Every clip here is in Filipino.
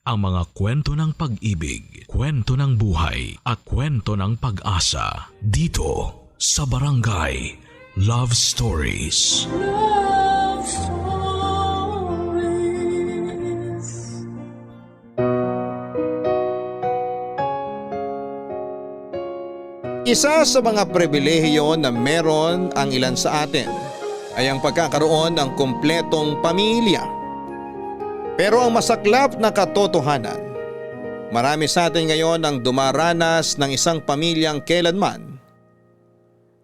ang mga kwento ng pag-ibig, kwento ng buhay at kwento ng pag-asa dito sa Barangay Love Stories. Love Stories. Isa sa mga pribilehiyo na meron ang ilan sa atin ay ang pagkakaroon ng kumpletong pamilya. Pero ang masaklap na katotohanan, marami sa atin ngayon ang dumaranas ng isang pamilyang kailanman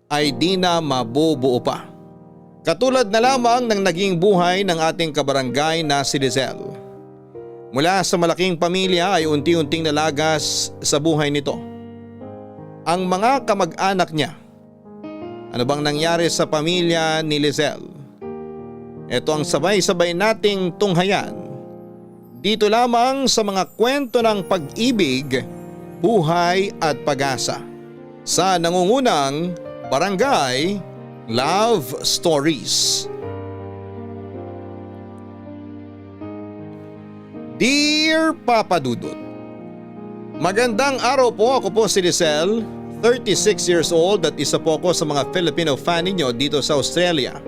ay di na mabubuo pa. Katulad na lamang ng naging buhay ng ating kabarangay na si Lizelle. Mula sa malaking pamilya ay unti-unting nalagas sa buhay nito ang mga kamag-anak niya. Ano bang nangyari sa pamilya ni Lizelle? Ito ang sabay-sabay nating tunghayan dito lamang sa mga kwento ng pag-ibig, buhay at pag-asa sa nangungunang Barangay Love Stories. Dear Papa Dudut, magandang araw po. Ako po si Lizelle, 36 years old at isa po ako sa mga Filipino fan ninyo dito sa Australia.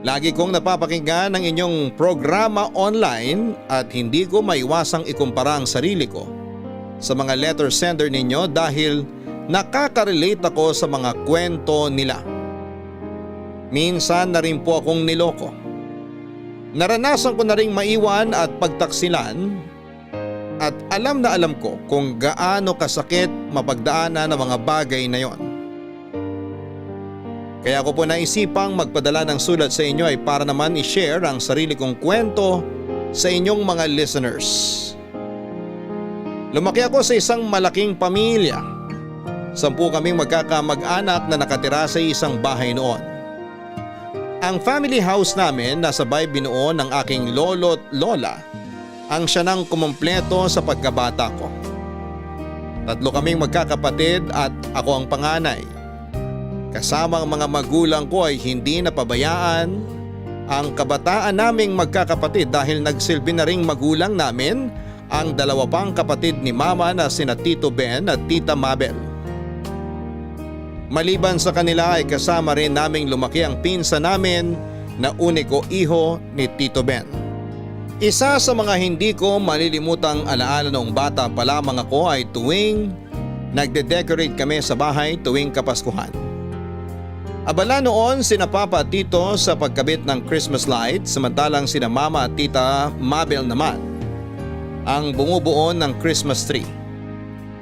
Lagi kong napapakinggan ang inyong programa online at hindi ko maiwasang ikumpara ang sarili ko sa mga letter sender ninyo dahil nakaka-relate ako sa mga kwento nila. Minsan na rin po akong niloko. Naranasan ko na ring maiwan at pagtaksilan at alam na alam ko kung gaano kasakit mapagdaanan ang mga bagay na yon. Kaya ako po naisipang magpadala ng sulat sa inyo ay para naman i-share ang sarili kong kwento sa inyong mga listeners. Lumaki ako sa isang malaking pamilya. 10 kaming magkakamag-anak na nakatira sa isang bahay noon. Ang family house namin nasa sabay binuo ng aking lolo't lola ang siya nang kumumpleto sa pagkabata ko. 3 kaming magkakapatid at ako ang panganay. Kasama ang mga magulang ko ay hindi napabayaan ang kabataan naming magkakapatid dahil nagsilbi na ring magulang namin ang 2 pang kapatid ni Mama na sina Tito Ben at Tita Mabel. Maliban sa kanila ay kasama rin naming lumaki ang pinsa namin na uniko iho ni Tito Ben. Isa sa mga hindi ko malilimutang alaala noong bata pa lamang ako ay tuwing nagde-decorate kami sa bahay tuwing Kapaskuhan. Abala noon sina Papa at Tito sa pagkabit ng Christmas lights samantalang sina Mama at Tita Mabel naman ang bumubuo ng Christmas tree.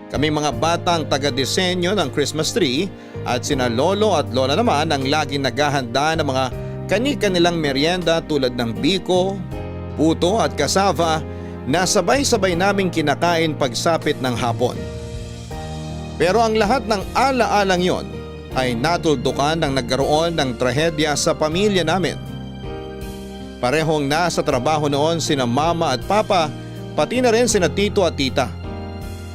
Kami mga batang taga-disenyo ng Christmas tree at sina Lolo at Lola naman ang laging naghahanda ng mga kani-kanilang merienda tulad ng biko, puto at kasava na sabay-sabay naming kinakain pagsapit ng hapon. Pero ang lahat ng ala-alang yon ay natuldukan nang nagkaroon ng trahedya sa pamilya namin. Parehong nasa trabaho noon sina Mama at Papa pati na rin sina Tito at Tita.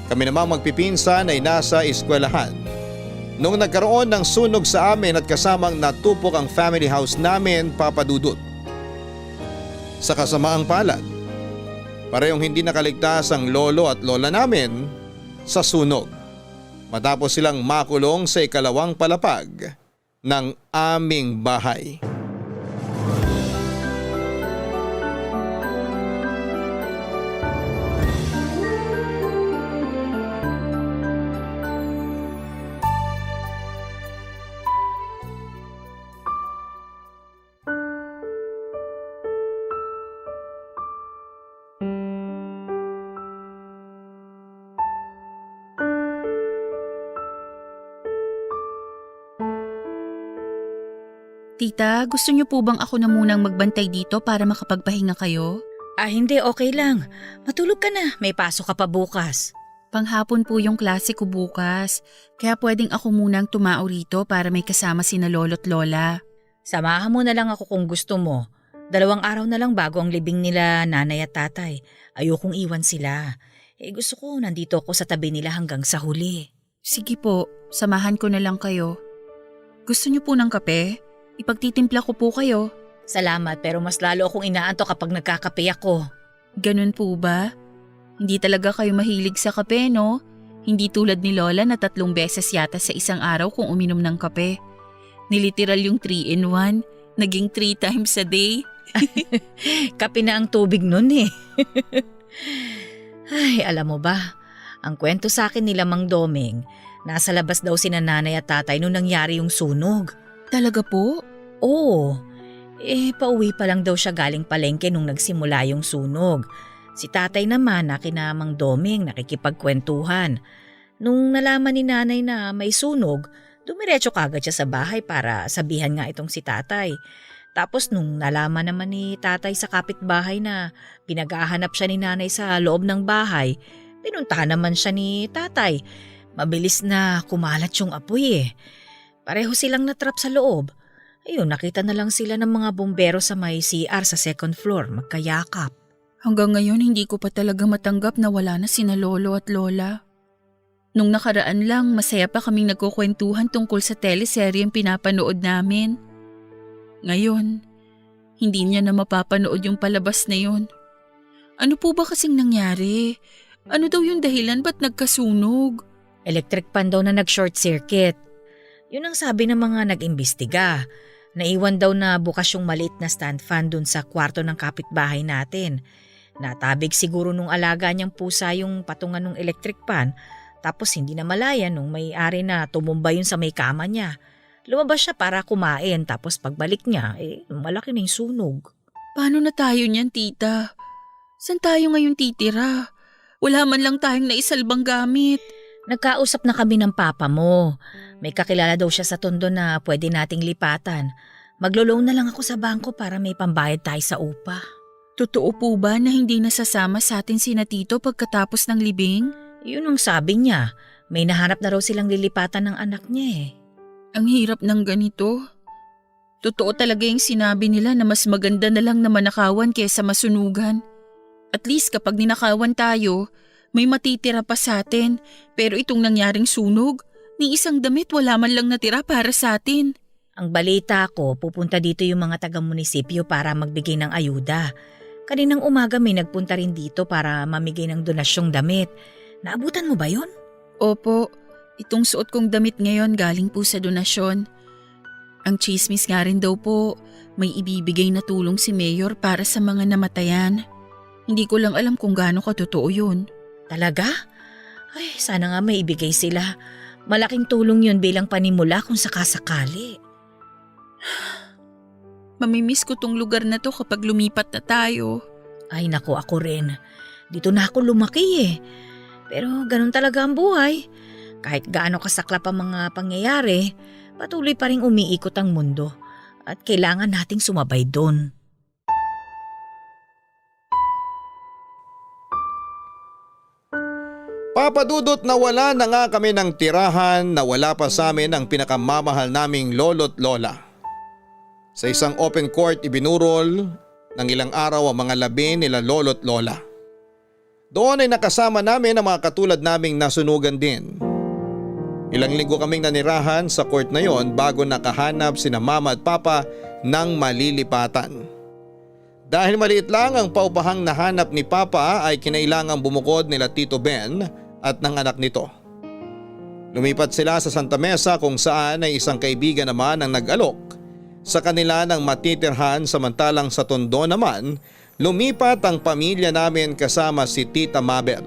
Kami namang magpipinsan ay nasa eskwelahan. Nung nagkaroon ng sunog sa amin at kasamang natupok ang family house namin, Papa Dudut. Sa kasamaang palad, parehong hindi nakaligtas ang lolo at lola namin sa sunog. Matapos silang makulong sa ikalawang palapag ng aming bahay. Tita, gusto niyo po bang ako na munang magbantay dito para makapagpahinga kayo? Hindi, okay lang. Matulog ka na, may pasok ka pa bukas. Panghapon po yung klase ko bukas, kaya pwedeng ako munang tumao rito para may kasama sina lolo't lola. Samahan mo na lang ako kung gusto mo. 2 araw na lang bago ang libing nila nanay at tatay. Ayokong iwan sila. Gusto ko nandito ako sa tabi nila hanggang sa huli. Sige po, samahan ko na lang kayo. Gusto niyo po ng kape? Ipagtitimpla ko po kayo. Salamat pero mas lalo akong inaantok kapag nagkakape ako. Ganun po ba? Hindi talaga kayo mahilig sa kape, no? Hindi tulad ni Lola na 3 beses yata sa isang araw kung uminom ng kape. Niliteral yung 3-in-1, naging 3 times a day. Kape na ang tubig nun eh. Ay, alam mo ba, ang kwento sa akin nila Mang Doming, nasa labas daw sina nanay at tatay nung nangyari yung sunog. Talaga po? Oo, pauwi pa lang daw siya galing palengke nung nagsimula yung sunog. Si tatay naman na kina Mang Doming nakikipagkwentuhan. Nung nalaman ni nanay na may sunog, dumiretso kagad siya sa bahay para sabihan nga itong si tatay. Tapos nung nalaman naman ni tatay sa kapitbahay na pinaghahanap siya ni nanay sa loob ng bahay, pinuntahan naman siya ni tatay. Mabilis na kumalat yung apoy eh. Pareho silang natrap sa loob. Ayun, nakita na lang sila ng mga bumbero sa may CR sa 2nd floor, magkayakap. Hanggang ngayon hindi ko pa talaga matanggap na wala na sina lolo at lola. Nung nakaraan lang, masaya pa kaming nagkukwentuhan tungkol sa teleseryeng pinapanood namin. Ngayon, hindi niya na mapapanood yung palabas na yun. Ano po ba kasing nangyari? Ano daw yung dahilan ba't nagkasunog? Electric pan daw na nag-short circuit. Yun ang sabi ng mga nag-imbestiga. Naiwan daw na bukas yung maliit na stand fan dun sa kwarto ng kapitbahay natin. Natabig siguro nung alaga niyang pusa yung patungan ng electric pan, tapos hindi na malaya nung may-ari na tumumba yun sa may kama niya. Lumabas siya para kumain, tapos pagbalik niya, malaki na yung sunog. Paano na tayo niyan, tita? Saan tayo ngayon titira? Wala man lang tayong naisalbang gamit. Nagkausap na kami ng papa mo. May kakilala daw siya sa Tondo na pwede nating lipatan. Maglo-loan na lang ako sa bangko para may pambayad tayo sa upa. Totoo po ba na hindi nasasama sa atin sina tito pagkatapos ng libing? Yun ang sabi niya. May nahanap na raw silang lilipatan ng anak niya eh. Ang hirap ng ganito. Totoo talaga yung sinabi nila na mas maganda na lang na manakawan kaysa masunugan. At least kapag ninakawan tayo, may matitira pa sa atin. Pero itong nangyaring sunog, ni isang damit wala man lang natira para sa atin. Ang balita ko, pupunta dito yung mga taga-munisipyo para magbigay ng ayuda. Kaninang umaga may nagpunta rin dito para mamigay ng donasyong damit. Naabutan mo ba yon? Opo, itong suot kong damit ngayon galing po sa donasyon. Ang chismis nga rin daw po, may ibibigay na tulong si Mayor para sa mga namatayan. Hindi ko lang alam kung gaano katotoo yun. Talaga? Ay, sana nga may ibigay sila. Malaking tulong yun bilang panimula kung sakasakali. Mamimiss ko tong lugar na to kapag lumipat na tayo. Ay naku, ako rin. Dito na ako lumaki eh. Pero ganun talaga ang buhay. Kahit gaano kasaklap ang mga pangyayari, patuloy pa rin umiikot ang mundo. At kailangan nating sumabay doon. Papadudot na wala na nga kami ng tirahan, na wala pa sa amin ang pinakamamahal naming lolo't lola. Sa isang open court ibinurol ng ilang araw ang mga labi nila lolo't lola. Doon ay nakasama namin ang mga katulad naming nasunugan din. Ilang linggo kaming nanirahan sa court na yon bago nakahanap sina mama at papa ng malilipatan. Dahil maliit lang ang paupahang nahanap ni papa ay kinailangang bumukod nila Tito Ben at ng anak nito. Lumipat sila sa Santa Mesa kung saan ay isang kaibigan naman ang nag-alok sa kanila ng matitirhan, samantalang sa Tondo naman lumipat ang pamilya namin kasama si Tita Mabel.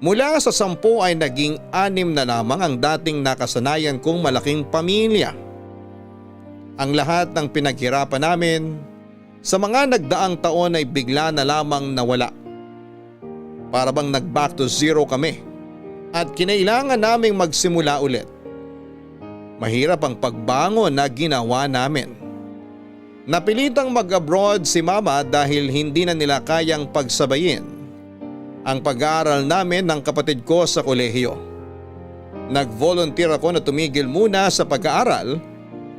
Mula sa 10 ay naging 6 na lamang ang dating nakasanayan kong malaking pamilya. Ang lahat ng pinaghirapan namin sa mga nagdaang taon ay bigla na lamang nawala. Para bang nag-back to zero kami at kinailangan naming magsimula ulit. Mahirap ang pagbangon na ginawa namin. Napilitang mag-abroad si mama dahil hindi na nila kayang pagsabayin ang pag-aaral namin ng kapatid ko sa kolehiyo. Nag-volunteer ako na tumigil muna sa pag-aaral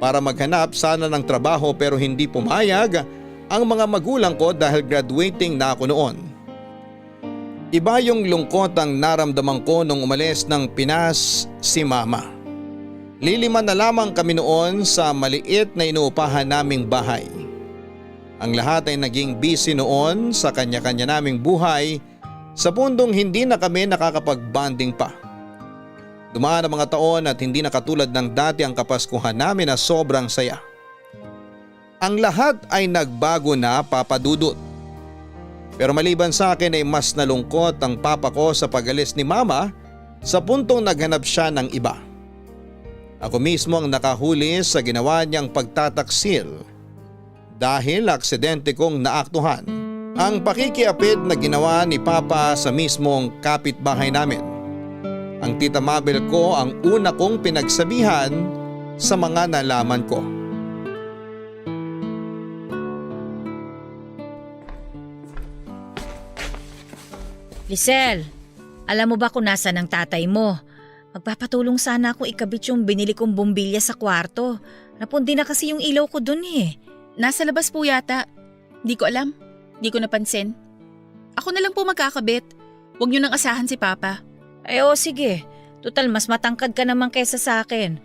para maghanap sana ng trabaho, pero hindi pumayag ang mga magulang ko dahil graduating na ako noon. Iba yung lungkot ang naramdaman ko nung umalis ng Pinas si mama. Liliman na lamang kami noon sa maliit na inuupahan naming bahay. Ang lahat ay naging busy noon sa kanya-kanya naming buhay sa pundong hindi na kami nakakapag-bonding pa. Dumaan ang mga taon at hindi na katulad ng dati ang Kapaskuhan namin na sobrang saya. Ang lahat ay nagbago na, Papa Dudut. Pero maliban sa akin ay mas nalungkot ang papa ko sa pag-alis ni Mama sa puntong naghanap siya ng iba. Ako mismo ang nakahuli sa ginawa niyang pagtataksil dahil aksidente kong naaktuhan ang pakikiapid na ginawa ni Papa sa mismong kapitbahay namin. Ang Tita Mabel ko ang una kong pinagsabihan sa mga nalaman ko. Lisel, alam mo ba kung nasaan ang tatay mo? Magpapatulong sana akong ikabit yung binili kong bumbilya sa kwarto. Napundi na kasi yung ilaw ko dun eh. Nasa labas po yata. Di ko alam. Di ko napansin. Ako na lang po magkakabit. Huwag niyo nang asahan si Papa. Ay sige. Total mas matangkad ka naman kaysa sa akin.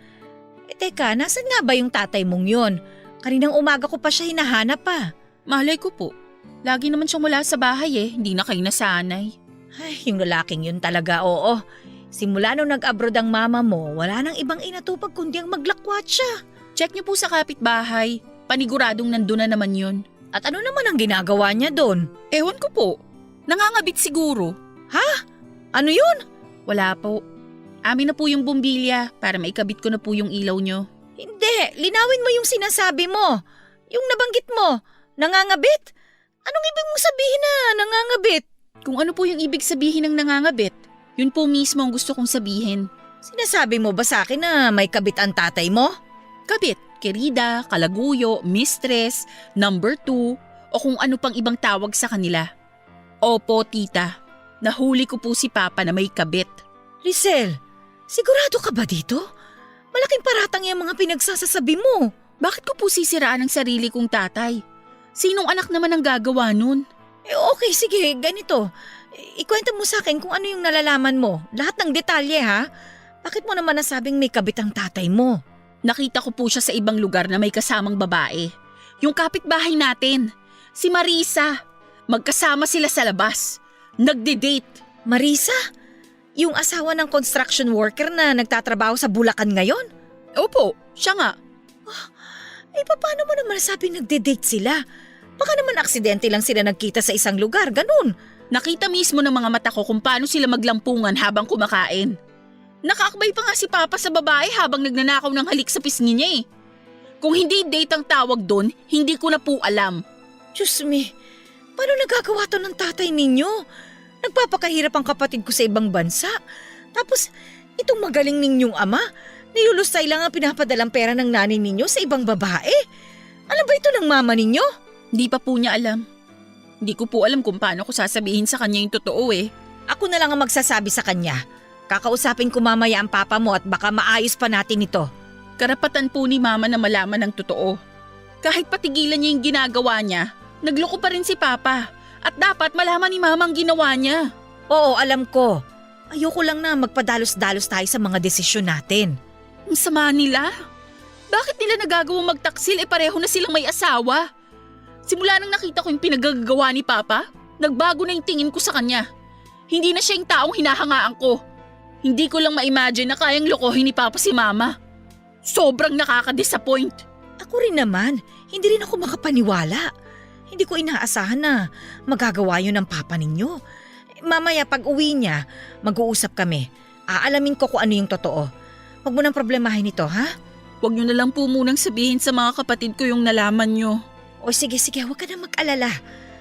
Teka, nasan nga ba yung tatay mong yun? Kaninang umaga ko pa siya hinahanap pa. Malay ko po. Lagi naman siyang wala sa bahay Hindi na kayo nasanay. Ay, yung lalaking yun talaga, oo. Simula nung nag-abroad ang mama mo, wala nang ibang inatupag kundi ang maglakwat siya. Check niyo po sa kapitbahay. Paniguradong nandun na naman yun. At ano naman ang ginagawa niya doon? Ewan ko po. Nangangabit siguro. Ano yun? Wala po. Amin na po yung bumbilya para maikabit ko na po yung ilaw nyo. Hindi, linawin mo yung sinasabi mo. Yung nabanggit mo, nangangabit? Anong ibig mong sabihin na nangangabit? Kung ano po yung ibig sabihin ng nangangabit, yun po mismo ang gusto kong sabihin. Sinasabi mo ba sa akin na may kabit ang tatay mo? Kabit, kerida, kalaguyo, mistress, number 2, o kung ano pang ibang tawag sa kanila. Opo, tita. Nahuli ko po si Papa na may kabit. Lisel, sigurado ka ba dito? Malaking paratang yung mga pinagsasasabi mo. Bakit ko po sisiraan ang sarili kong tatay? Sinong anak naman ang gagawa nun? Okay, sige, ganito. Ikwento mo sa akin kung ano yung nalalaman mo. Lahat ng detalye ha. Bakit mo naman nasabing may kabit ang tatay mo? Nakita ko po siya sa ibang lugar na may kasamang babae. Yung kapitbahay natin, si Marisa. Magkasama sila sa labas. Nagde-date. Marisa? Yung asawa ng construction worker na nagtatrabaho sa Bulacan ngayon? Opo, siya nga. Paano mo naman nasabing nagde-date sila? Baka naman aksidente lang sila nagkita sa isang lugar, ganun. Nakita mismo ng mga mata ko kung paano sila maglampungan habang kumakain. Nakaakbay pa nga si Papa sa babae habang nagnanakaw ng halik sa pisngi niya Kung hindi date ang tawag doon, hindi ko na po alam. Diyos me, paano nagagawa to ng tatay ninyo? Nagpapakahirap ang kapatid ko sa ibang bansa. Tapos, itong magaling ninyong ama, nilulustay lang ang pinapadalang pera ng nanay ninyo sa ibang babae. Alam ba ito ng mama ninyo? Hindi pa po niya alam. Hindi ko po alam kung paano ko sasabihin sa kanya yung totoo Ako na lang ang magsasabi sa kanya. Kakausapin ko mamaya ang papa mo at baka maayos pa natin ito. Karapatan po ni Mama na malaman ng totoo. Kahit patigilan niya yung ginagawa niya, nagloko pa rin si Papa. At dapat malaman ni Mama ang ginawa niya. Oo, alam ko. Ayoko lang na magpadalos-dalos tayo sa mga desisyon natin. Ang sama nila. Bakit nila nagagawang magtaksil pareho na silang may asawa? Simula nang nakita ko yung pinagagawa ni Papa, nagbago na yung tingin ko sa kanya. Hindi na siya yung taong hinahangaan ko. Hindi ko lang ma-imagine na kayang lokohin ni Papa si Mama. Sobrang nakaka-disappoint. Ako rin naman, hindi rin ako makapaniwala. Hindi ko inaasahan na magagawa yun ng Papa ninyo. Mamaya pag uwi niya, mag-uusap kami. Aalamin ko kung ano yung totoo. Huwag mo nang problemahin ito, ha? Huwag niyo na lang po munang sabihin sa mga kapatid ko yung nalaman niyo. O sige, huwag ka na mag-alala.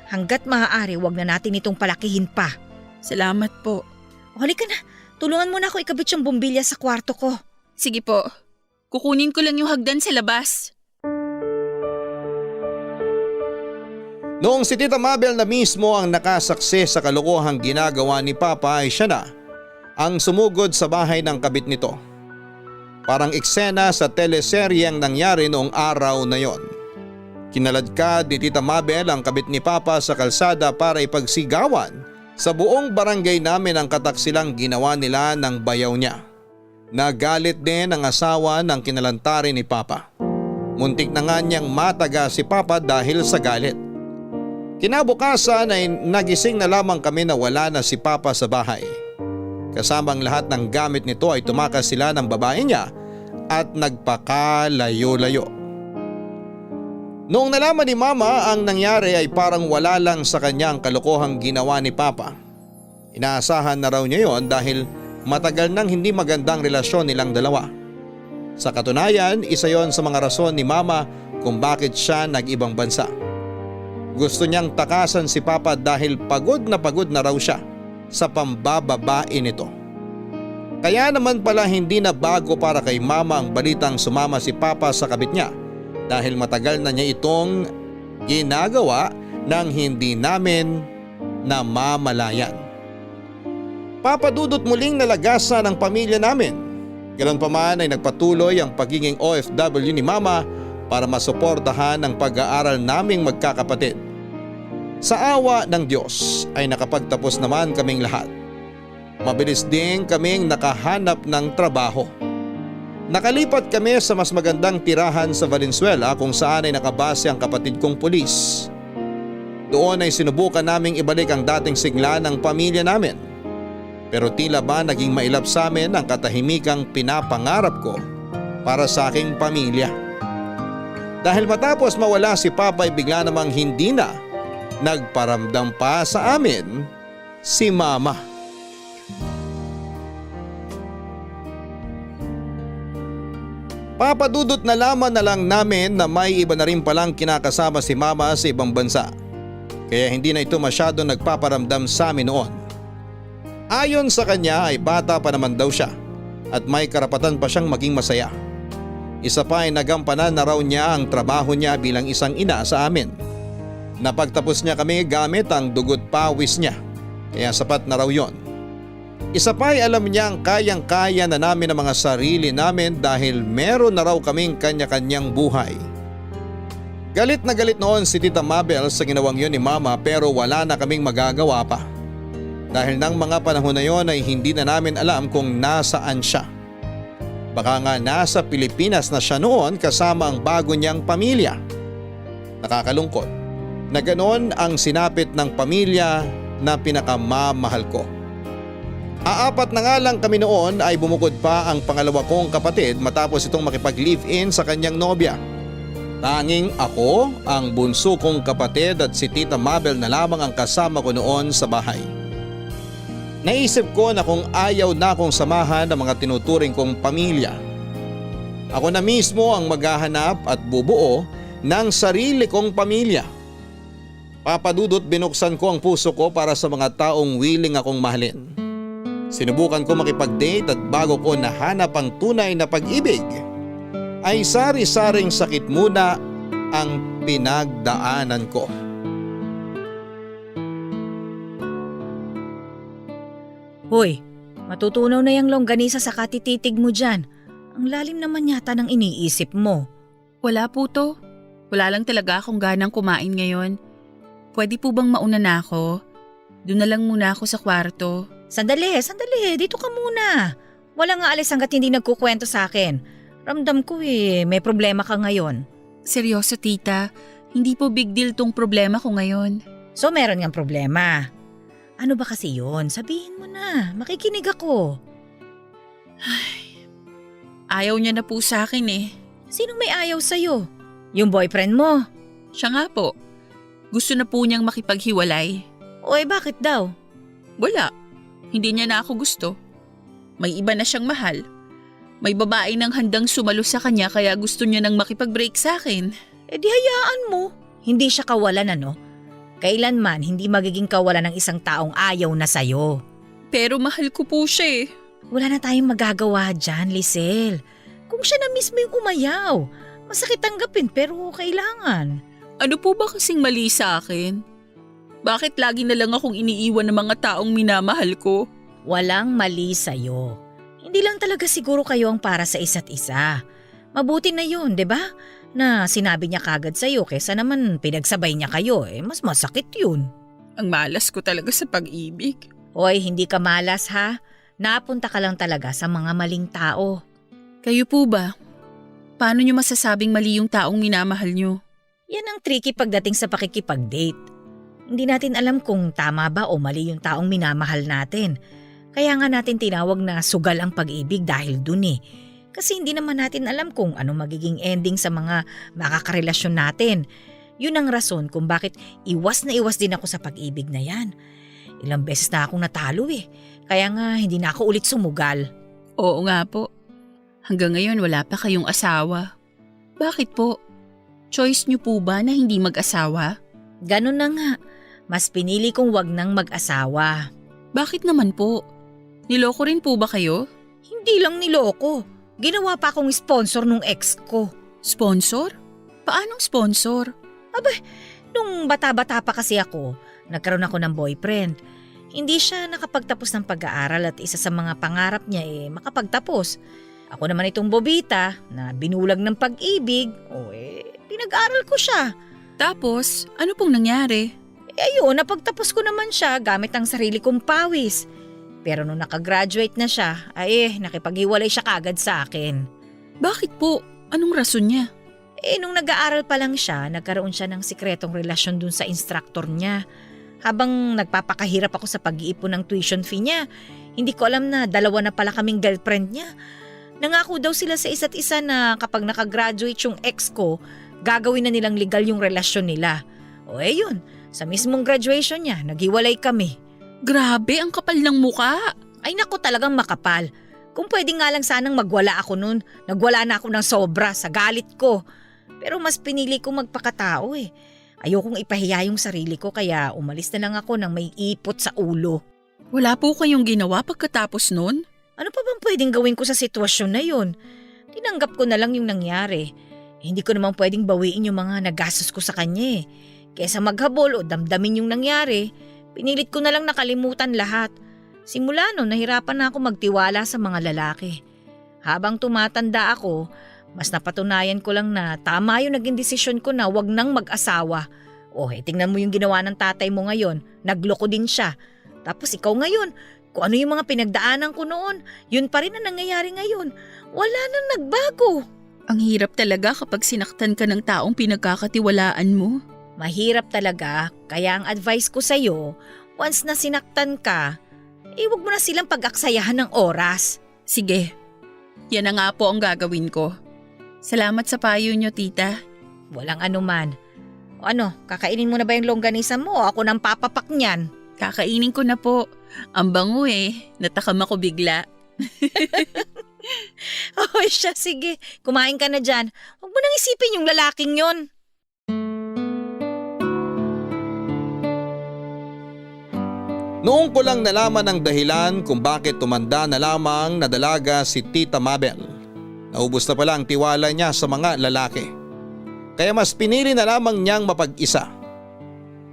Hanggat maaari, huwag na natin itong palakihin pa. Salamat po. O halika na, tulungan mo na ako ikabit yung bumbilya sa kwarto ko. Sige po. Kukunin ko lang yung hagdan sa labas. Noong si Tita Mabel na mismo ang nakasaksi sa kalokohang ginagawa ni Papa ay siya na ang sumugod sa bahay ng kabit nito. Parang eksena sa teleseryeng nangyari noong araw na yon. Kinaladkad ni Tita Mabel ang kabit ni Papa sa kalsada para ipagsigawan sa buong barangay namin ang kataksilang ginawa nila ng bayaw niya. Nagalit din ang asawa ng kinalantari ni Papa. Muntik na nga niyang mataga si Papa dahil sa galit. Kinabukasan ay nagising na lamang kami na wala na si Papa sa bahay. Kasama ang lahat ng gamit nito ay tumakas sila ng babae niya at nagpakalayo-layo. Noong nalaman ni Mama ang nangyari ay parang wala lang sa kanya ang kalokohang ginawa ni Papa. Inaasahan na raw niya yon dahil matagal nang hindi magandang relasyon nilang dalawa. Sa katunayan, isa yon sa mga rason ni Mama kung bakit siya nag-ibang bansa. Gusto niyang takasan si Papa dahil pagod na raw siya sa pambababae nito. Kaya naman pala hindi na bago para kay Mama ang balitang sumama si Papa sa kabit niya dahil matagal na niya itong ginagawa nang hindi namin namamalayan. Papadudot muling nalagasan ang pamilya namin. Ganoon pa man ay nagpatuloy ang pagiging OFW ni Mama para masuportahan ang pag-aaral naming magkakapatid. Sa awa ng Diyos ay nakapagtapos naman kaming lahat. Mabilis din kaming nakahanap ng trabaho. Nakalipat kami sa mas magandang tirahan sa Valenzuela kung saan ay nakabase ang kapatid kong pulis. Doon ay sinubukan naming ibalik ang dating sigla ng pamilya namin. Pero tila ba naging mailap sa amin ang katahimikang pinapangarap ko para sa aking pamilya. Dahil matapos mawala si Papa ay bigla namang hindi na nagparamdam pa sa amin si Mama. Papadudot na lang namin na may iba na rin palang kinakasama si Mama sa ibang bansa. Kaya hindi na ito masyado nagpaparamdam sa amin noon. Ayon sa kanya ay bata pa naman daw siya at may karapatan pa siyang maging masaya. Isa pa ay nagampanan na raw niya ang trabaho niya bilang isang ina sa amin. Napagtapos niya kami gamit ang dugot pawis niya, kaya sapat na raw yon. Isa pa ay alam niyang kayang-kaya na namin ang mga sarili namin dahil meron na raw kaming kanya-kanyang buhay. Galit na galit noon si Tita Mabel sa ginawang yon ni Mama pero wala na kaming magagawa pa. Dahil ng mga panahon na yon ay hindi na namin alam kung nasaan siya. Baka nga nasa Pilipinas na siya noon kasama ang bago niyang pamilya. Nakakalungkot na ganon ang sinapit ng pamilya na pinakamamahal ko. Aapat na nga lang kami noon ay bumukod pa ang pangalawa kong kapatid matapos itong makipag-live-in sa kanyang nobya. Tanging ako, ang bunso kong kapatid at si Tita Mabel na lamang ang kasama ko noon sa bahay. Naisip ko na kung ayaw na akong samahan ng mga tinuturing kong pamilya, ako na mismo ang maghahanap at bubuo ng sarili kong pamilya. Papadudot binuksan ko ang puso ko para sa mga taong willing akong mahalin. Sinubukan ko makipag-date at bago ko nahanap ang tunay na pag-ibig, ay sari-saring sakit muna ang pinagdaanan ko. Hoy, matutunaw na yung longganisa sa katititig mo dyan. Ang lalim naman yata ng iniisip mo. Wala po to. Wala lang talaga akong ganang kumain ngayon. Pwede po bang mauna na ako? Doon na lang muna ako sa kwarto. Sandali, dito ka muna. Wala nga alis hanggat hindi nagkukwento sa akin. Ramdam ko may problema ka ngayon. Seryoso tita, hindi po big deal tong problema ko ngayon. So meron ngang problema. Ano ba kasi yun? Sabihin mo na, makikinig ako. Ayaw niya na po sa akin eh. Sinong may ayaw sa'yo? Yung boyfriend mo? Siya nga po. Gusto na po niyang makipaghiwalay. Oy, bakit daw? Wala. Hindi niya na ako gusto. May iba na siyang mahal. May babae nang handang sumalo sa kanya kaya gusto niya nang makipag-break sa akin. Eh di hayaan mo. Hindi siya kawalan ano? Kailanman hindi magiging kawalan ng isang taong ayaw na sa'yo. Pero mahal ko po siya eh. Wala na tayong magagawa dyan, Lisel. Kung siya na mismo yung umayaw, masakit tanggapin pero kailangan. Ano po ba kasing mali sa akin? Bakit lagi na lang akong iniiwan ng mga taong minamahal ko? Walang mali sa'yo. Hindi lang talaga siguro kayo ang para sa isa't isa. Mabuti na yun, 'di ba? Na sinabi niya kagad sa'yo kesa naman pinagsabay niya kayo, mas masakit yun. Ang malas ko talaga sa pag-ibig. Hoy, hindi ka malas ha. Napunta ka lang talaga sa mga maling tao. Kayo po ba? Paano niyo masasabing mali yung taong minamahal niyo? Yan ang tricky pagdating sa pakikipag-date. Hindi natin alam kung tama ba o mali yung taong minamahal natin. Kaya nga natin tinawag na sugal ang pag-ibig dahil dun eh. Kasi hindi naman natin alam kung ano magiging ending sa mga makakarelasyon natin. Yun ang rason kung bakit iwas na iwas din ako sa pag-ibig na yan. Ilang beses na akong natalo eh. Kaya nga hindi na ako ulit sumugal. Oo nga po. Hanggang ngayon wala pa kayong asawa. Bakit po? Choice niyo po ba na hindi mag-asawa? Ganun na nga. Mas pinili kong wag nang mag-asawa. Bakit naman po? Niloko rin po ba kayo? Hindi lang niloko. Ginawa pa akong sponsor nung ex ko. Sponsor? Paanong sponsor? Nung bata-bata pa kasi ako, nagkaroon ako ng boyfriend. Hindi siya nakapagtapos ng pag-aaral at isa sa mga pangarap niya makapagtapos. Ako naman itong bobita na binulag ng pag-ibig, pinag-aral ko siya. Tapos, ano pong nangyari? Ayun, napagtapos ko naman siya gamit ang sarili kong pawis. Pero nung nakagraduate na siya, nakipaghiwalay siya kagad sa akin. Bakit po? Anong rason niya? Nung nag-aaral pa lang siya, nagkaroon siya ng sikretong relasyon dun sa instructor niya. Habang nagpapakahirap ako sa pag-iipon ng tuition fee niya, hindi ko alam na 2 na pala kaming girlfriend niya. Nangako daw sila sa isa't isa na kapag nakagraduate yung ex ko, gagawin na nilang legal yung relasyon nila. Yun, sa mismong graduation niya, naghiwalay kami. Grabe, ang kapal ng muka. Ay naku, talagang makapal. Kung pwede nga lang sanang magwala ako nun, nagwala na ako ng sobra sa galit ko. Pero mas pinili kong magpakatao eh. Ayokong ipahiya yung sarili ko kaya umalis na lang ako nang may ipot sa ulo. Wala po kayong ginawa pagkatapos nun? Ano pa bang pwedeng gawin ko sa sitwasyon na yun? Tinanggap ko na lang yung nangyari. Hindi ko naman pwedeng bawiin yung mga nagastos ko sa kanya eh. Kesa maghabol o damdamin yung nangyari, pinilit ko na lang nakalimutan lahat. Simula noon, nahirapan na ako magtiwala sa mga lalaki. Habang tumatanda ako, mas napatunayan ko lang na tama yung naging desisyon ko na wag nang mag-asawa. Tingnan mo yung ginawa ng tatay mo ngayon, nagloko din siya. Tapos ikaw ngayon, kung ano yung mga pinagdaanan ko noon, yun pa rin ang nangyayari ngayon. Wala nang nagbago. Ang hirap talaga kapag sinaktan ka ng taong pinagkakatiwalaan mo. Mahirap talaga, kaya ang advice ko sa'yo, once na sinaktan ka, huwag mo na silang pag-aksayahan ng oras. Sige, yan na nga po ang gagawin ko. Salamat sa payo nyo, tita. Walang anuman. Kakainin mo na ba yung longganisa mo o ako nang papapak niyan? Kakainin ko na po. Ang bango natakam ako bigla. Siya, sige. Kumain ka na dyan. Huwag mo nang isipin yung lalaking yon. Noong ko lang nalaman ang dahilan kung bakit tumanda na lamang na dalaga si Tita Mabel. Naubos na pala ang tiwala niya sa mga lalaki. Kaya mas pinili na lamang niyang mapag-isa.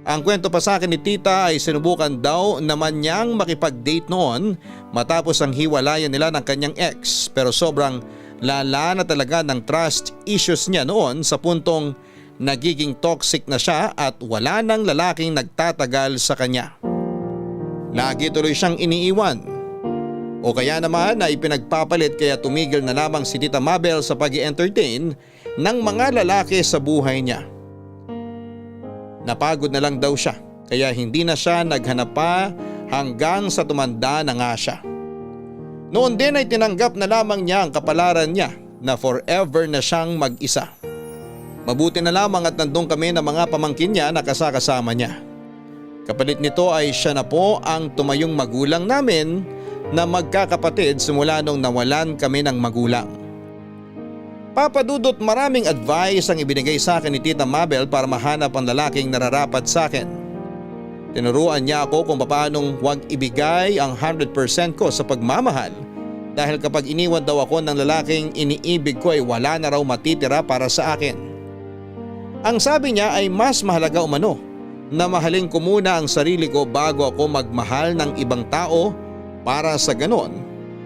Ang kwento pa sa akin ni Tita ay sinubukan daw naman niyang makipag-date noon matapos ang hiwalayan nila ng kanyang ex, pero sobrang lala na talaga ng trust issues niya noon sa puntong nagiging toxic na siya at wala nang lalaking nagtatagal sa kanya. Lagi tuloy siyang iniiwan. O kaya naman ay pinagpapalit kaya tumigil na lamang si Tita Mabel sa pag-i-entertain ng mga lalaki sa buhay niya. Napagod na lang daw siya kaya hindi na siya naghanap pa hanggang sa tumanda na nga siya. Noon din ay tinanggap na lamang niya ang kapalaran niya na forever na siyang mag-isa. Mabuti na lamang at nandun kami ng mga pamangkin niya na kasakasama niya. Kapalit nito ay siya na po ang tumayong magulang namin na magkakapatid simula nung nawalan kami ng magulang. Papadudot, maraming advice ang ibinigay sa akin ni Tita Mabel para mahanap ang lalaking nararapat sa akin. Tinuruan niya ako kung paanong huwag ibigay ang 100% ko sa pagmamahal dahil kapag iniwan daw ako ng lalaking iniibig ko ay wala na raw matitira para sa akin. Ang sabi niya ay mas mahalaga umano na mahalin ko muna ang sarili ko bago ako magmahal ng ibang tao para sa ganon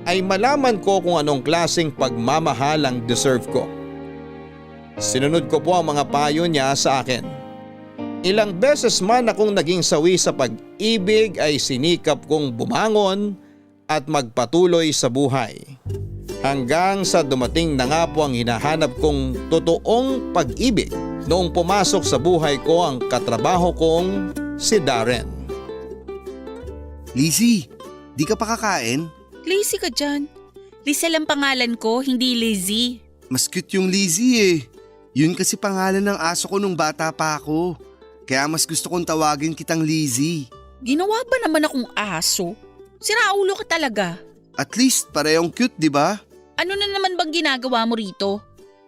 ay malaman ko kung anong klaseng pagmamahal ang deserve ko. Sinunod ko po ang mga payo niya sa akin. Ilang beses man akong naging sawi sa pag-ibig ay sinikap kong bumangon at magpatuloy sa buhay. Hanggang sa dumating na nga po ang hinahanap kong totoong pag-ibig noong pumasok sa buhay ko ang katrabaho kong si Darren. Lizzie, di ka pa kakain? Lazy ka dyan. Lizelle ang pangalan ko, hindi Lizzie. Mas cute yung Lizzie eh. Yun kasi pangalan ng aso ko nung bata pa ako. Kaya mas gusto kong tawagin kitang Lizzie. Ginawa ba naman akong aso? Siraulo ka talaga. At least parehong cute, di ba? Ano na naman bang ginagawa mo rito?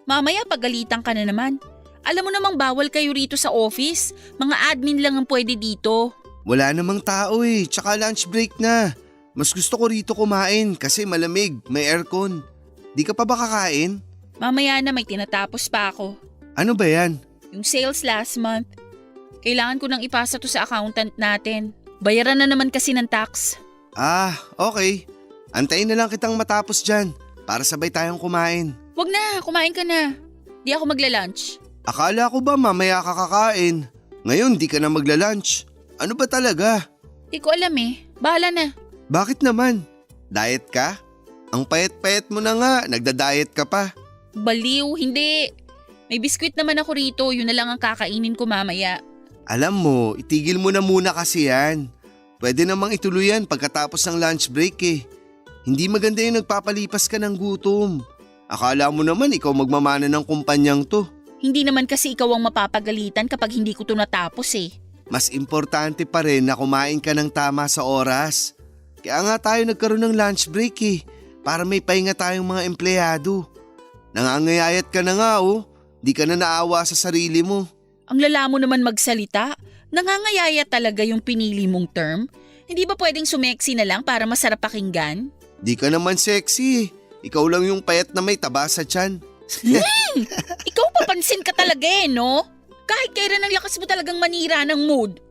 Mamaya pagalitan ka na naman. Alam mo namang bawal kayo rito sa office. Mga admin lang ang pwede dito. Wala namang tao eh, tsaka lunch break na. Mas gusto ko rito kumain kasi malamig, may aircon. Di ka pa ba kakain? Mamaya na may tinatapos pa ako. Ano ba yan? Yung sales last month. Kailangan ko nang ipasa to sa accountant natin. Bayaran na naman kasi ng tax. Ah, okay. Antayin na lang kitang matapos dyan para sabay tayong kumain. Wag na, kumain ka na. Di ako magla-lunch. Akala ko ba mamaya ka kakain? Ngayon di ka na magla-lunch. Ano ba talaga? Di ko alam eh. Bahala na. Bakit naman? Diet ka? Ang payat-payat mo na nga, nagda-diet ka pa. Baliw, hindi. May biskwit naman ako rito, yun na lang ang kakainin ko mamaya. Alam mo, itigil mo na muna kasi yan. Pwede namang ituloy yan pagkatapos ng lunch break eh. Hindi maganda yung nagpapalipas ka ng gutom. Akala mo naman ikaw magmamana ng kumpanyang to. Hindi naman kasi ikaw ang mapapagalitan kapag hindi ko to natapos eh. Mas importante pa rin na kumain ka ng tama sa oras. Kaya nga tayo nagkaroon ng lunch break eh, para may pahinga tayong mga empleyado. Nangangayayat ka na nga oh, di ka na naawa sa sarili mo. Ang lala mo naman magsalita. Nangangayaya talaga yung pinili mong term. Hindi ba pwedeng sumeksi na lang para masarap pakinggan? Di ka naman sexy. Ikaw lang yung payat na may taba sa tiyan. Ikaw papansin ka talaga eh, no? Kahit kailan ang lakas mo talagang manira ng mood.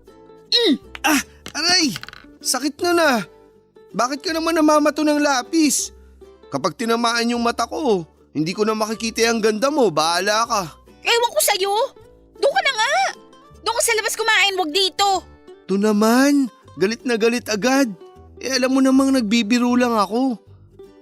Ah, aray! Sakit na. Bakit ka naman namamato ng lapis? Kapag tinamaan yung mata ko, hindi ko na makikita ang ganda mo, bahala ka. Ewan ko sa'yo. Doon ka na nga. Doon ka sa labas kumain, wag dito. Ito naman, galit na galit agad. Alam mo namang nagbibiro lang ako.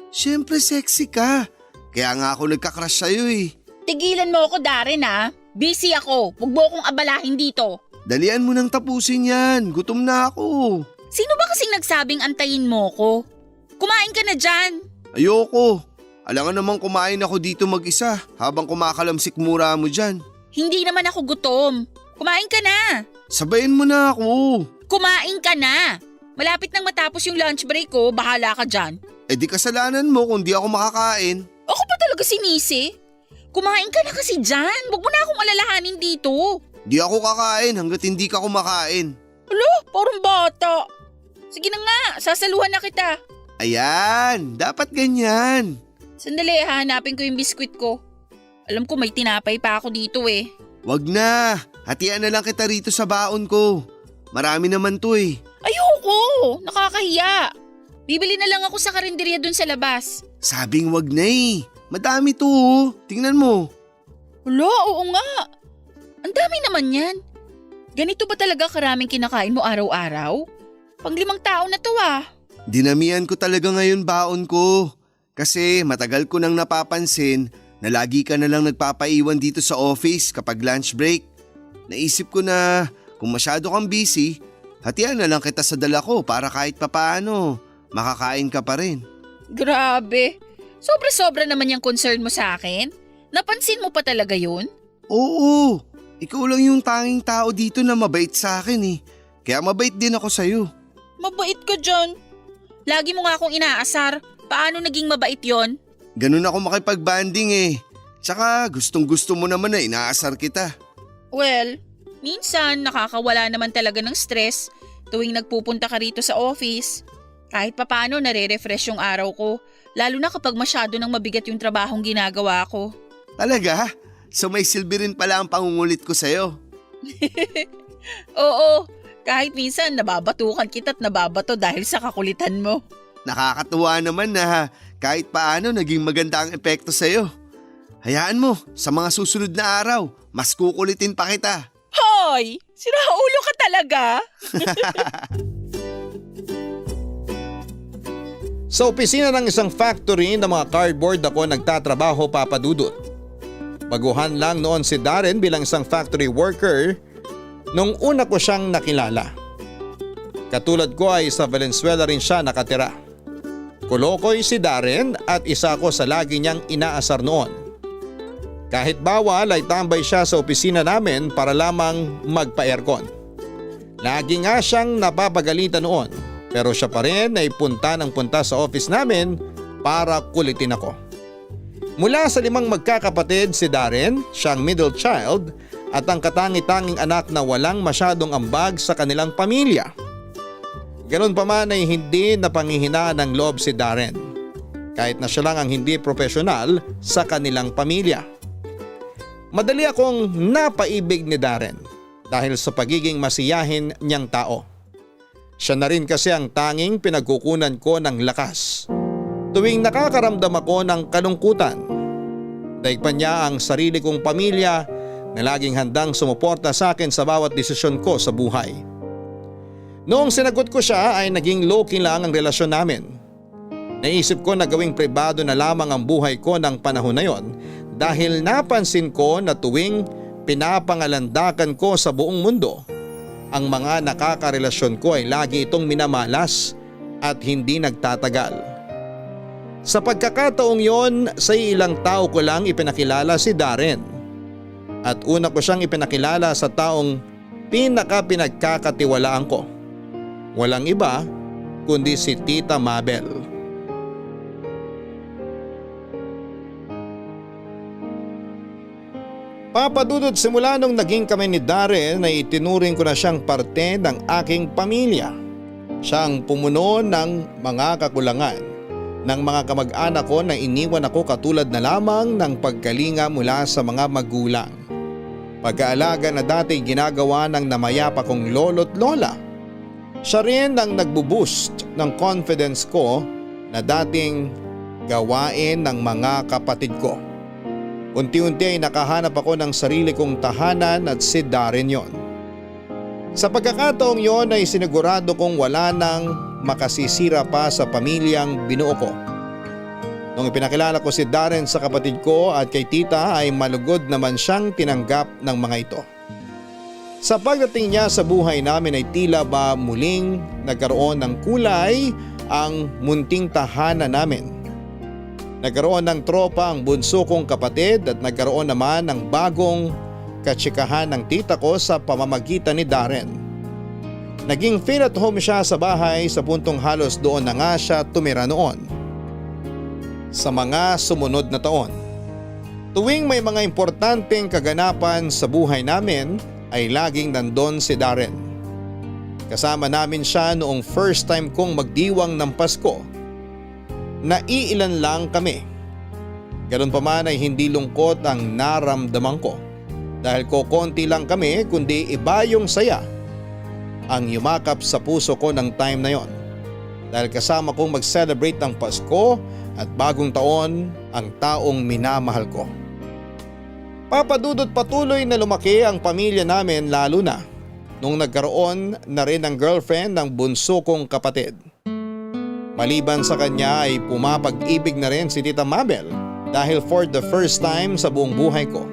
Siyempre sexy ka. Kaya nga ako nagka-crush sa'yo eh. Tigilan mo ako, Darren ha. Busy ako. Huwag mo akong abalahin dito. Dalian mo nang tapusin yan. Gutom na ako. Sino ba kasing nagsabing antayin mo ko? Kumain ka na dyan. Ayoko. Alangan namang kumain ako dito mag-isa habang kumakalamsik mura mo dyan. Hindi naman ako gutom. Kumain ka na. Sabayin mo na ako. Kumain ka na. Malapit nang matapos yung lunch break ko, bahala ka dyan. Di kasalanan mo kung di ako makakain. Ako pa talaga sinisi. Kumain ka na kasi dyan. Huwag mo na akong alalahanin dito. Di ako kakain hanggat hindi ka kumakain. Alo, parang bata. Sige na nga, sasaluhan na kita. Ayan, dapat ganyan. Sandali, hahanapin ko yung biskwit ko. Alam ko may tinapay pa ako dito eh. Wag na, hatian na lang kita rito sa baon ko. Marami naman to eh. Ayoko, nakakahiya. Bibili na lang ako sa karinderya dun sa labas. Sabing wag na eh. Madami to oh. Tingnan mo. Hala, oo nga. Ang dami naman yan. Ganito ba talaga karaming kinakain mo araw-araw? Pang-5 tao na to ah. Dinamihan ko talaga ngayon baon ko. Kasi matagal ko nang napapansin na lagi ka na lang nagpapaiwan dito sa office kapag lunch break. Naisip ko na kung masyado kang busy, hatian na lang kita sa dala ko para kahit papaano makakain ka pa rin. Grabe. Sobra-sobra naman yung concern mo sa akin. Napansin mo pa talaga yun? Oo, ikaw lang yung tanging tao dito na mabait sa akin eh. Kaya mabait din ako sa'yo. Mabait ka dyan. Lagi mo nga akong inaasar. Paano naging mabait yon? Ganun ako makipag-banding eh. Tsaka gustong gusto mo naman na inaasar kita. Well, minsan nakakawala naman talaga ng stress tuwing nagpupunta ka rito sa office. Kahit papaano nare-refresh yung araw ko, lalo na kapag masyado nang mabigat yung trabahong ginagawa ko. Talaga? So may silbi rin pala ang pangungulit ko sa'yo. Oo, kahit minsan nababatukan kita't nababato dahil sa kakulitan mo. Nakakatuwa naman na kahit paano naging maganda ang epekto sa'yo. Hayaan mo, sa mga susunod na araw, mas kukulitin pa kita. Hoy! Siraulo ka talaga! Sa opisina ng isang factory ng mga cardboard ako nagtatrabaho, Papa Dudut. Baguhan lang noon si Darren bilang isang factory worker nung una ko siyang nakilala. Katulad ko ay sa Valenzuela rin siya nakatira. Kolokoy si Darren at isa ko sa lagi niyang inaasar noon. Kahit bawal ay tambay siya sa opisina namin para lamang magpa-aircon. Lagi nga siyang napapagalitan noon pero siya pa rin ay punta ng punta sa office namin para kulitin ako. Mula sa 5 magkakapatid si Darren, siyang middle child at ang katangi-tanging anak na walang masyadong ambag sa kanilang pamilya. Ganon pa man ay hindi napangihinaan ng loob si Darren kahit na siya lang ang hindi profesional sa kanilang pamilya. Madali akong napaibig ni Darren dahil sa pagiging masiyahin niyang tao. Siya na rin kasi ang tanging pinagkukunan ko ng lakas tuwing nakakaramdam ako ng kalungkutan. Daig pa niya ang sarili kong pamilya na laging handang sumuporta sa akin sa bawat desisyon ko sa buhay. Noong sinagot ko siya ay naging low-key lang ang relasyon namin. Naisip ko na gawing pribado na lamang ang buhay ko ng panahon na yon dahil napansin ko na tuwing pinapangalandakan ko sa buong mundo, ang mga nakakarelasyon ko ay lagi itong minamalas at hindi nagtatagal. Sa pagkakataong yon, sa ilang tao ko lang ipinakilala si Darren. At una ko siyang ipinakilala sa taong pinagkakatiwalaan ko. Walang iba kundi si Tita Mabel. Papadudot simula nung naging kami ni Darren ay itinuring ko na siyang parte ng aking pamilya. Siya ang pumuno ng mga kakulangan ng mga kamag-anak ko na iniwan ako katulad na lamang ng pagkalinga mula sa mga magulang. Pag-aalaga na dati ginagawa ng namayapa kong lolo't lola. Siya rin ang nagbo-boost ng confidence ko na dating gawain ng mga kapatid ko. Unti-unti ay nakahanap ako ng sarili kong tahanan at si Darren yon. Sa pagkakataong yon ay sinigurado kong wala nang makasisira pa sa pamilyang binuo ko. Nung ipinakilala ko si Darren sa kapatid ko at kay tita ay malugod naman siyang tinanggap ng mga ito. Sa pagdating niya sa buhay namin ay tila ba muling nagkaroon ng kulay ang munting tahanan namin. Nagkaroon ng tropa ang bunso kong kapatid at nagkaroon naman ng bagong katsikahan ng tita ko sa pamamagitan ni Darren. Naging feel at home siya sa bahay sa puntong halos doon na nga siya tumira noon. Sa mga sumunod na taon, tuwing may mga importanteng kaganapan sa buhay namin ay laging nandun si Darren. Kasama namin siya noong first time kong magdiwang ng Pasko. Naiilan lang kami. Ganun pa man ay hindi lungkot ang naramdaman ko dahil kokonti lang kami kundi iba yung saya ang yumakap sa puso ko ng time na yon. Dahil kasama kong mag-celebrate ng Pasko at bagong taon ang taong minamahal ko. Papadudot patuloy na lumaki ang pamilya namin lalo na nung nagkaroon na rin ng girlfriend ng bunso kong kapatid. Maliban sa kanya ay pumapag-ibig na rin si Tita Mabel dahil for the first time sa buong buhay ko,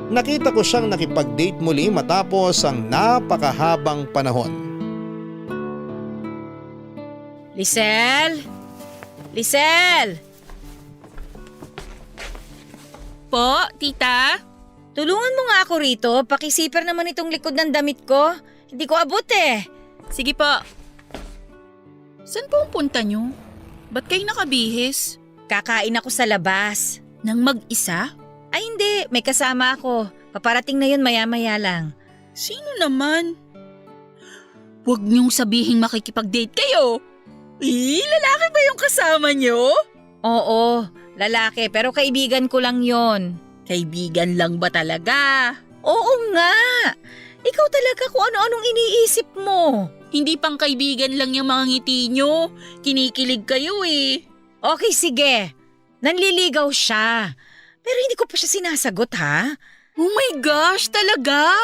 nakita ko siyang nakipag-date muli matapos ang napakahabang panahon. Lisel! Lisel! Po, tita? Tulungan mo nga ako rito. Pakisiper naman itong likod ng damit ko. Hindi ko abot eh. Sige po. Saan po ang punta nyo? Ba't kayo nakabihis? Kakain ako sa labas. Nang mag-isa? Ay hindi, may kasama ako. Paparating na yun maya-maya lang. Sino naman? Huwag niyong sabihing makikipag-date kayo. Lalaki ba yung kasama niyo? Oo, lalaki pero kaibigan ko lang yon. Kaibigan lang ba talaga? Oo nga. Ikaw talaga kung ano-anong iniisip mo. Hindi pang kaibigan lang yung mga ngiti nyo. Kinikilig kayo eh. Okay, sige. Nanliligaw siya. Pero hindi ko pa siya sinasagot ha. Oh my gosh, talaga?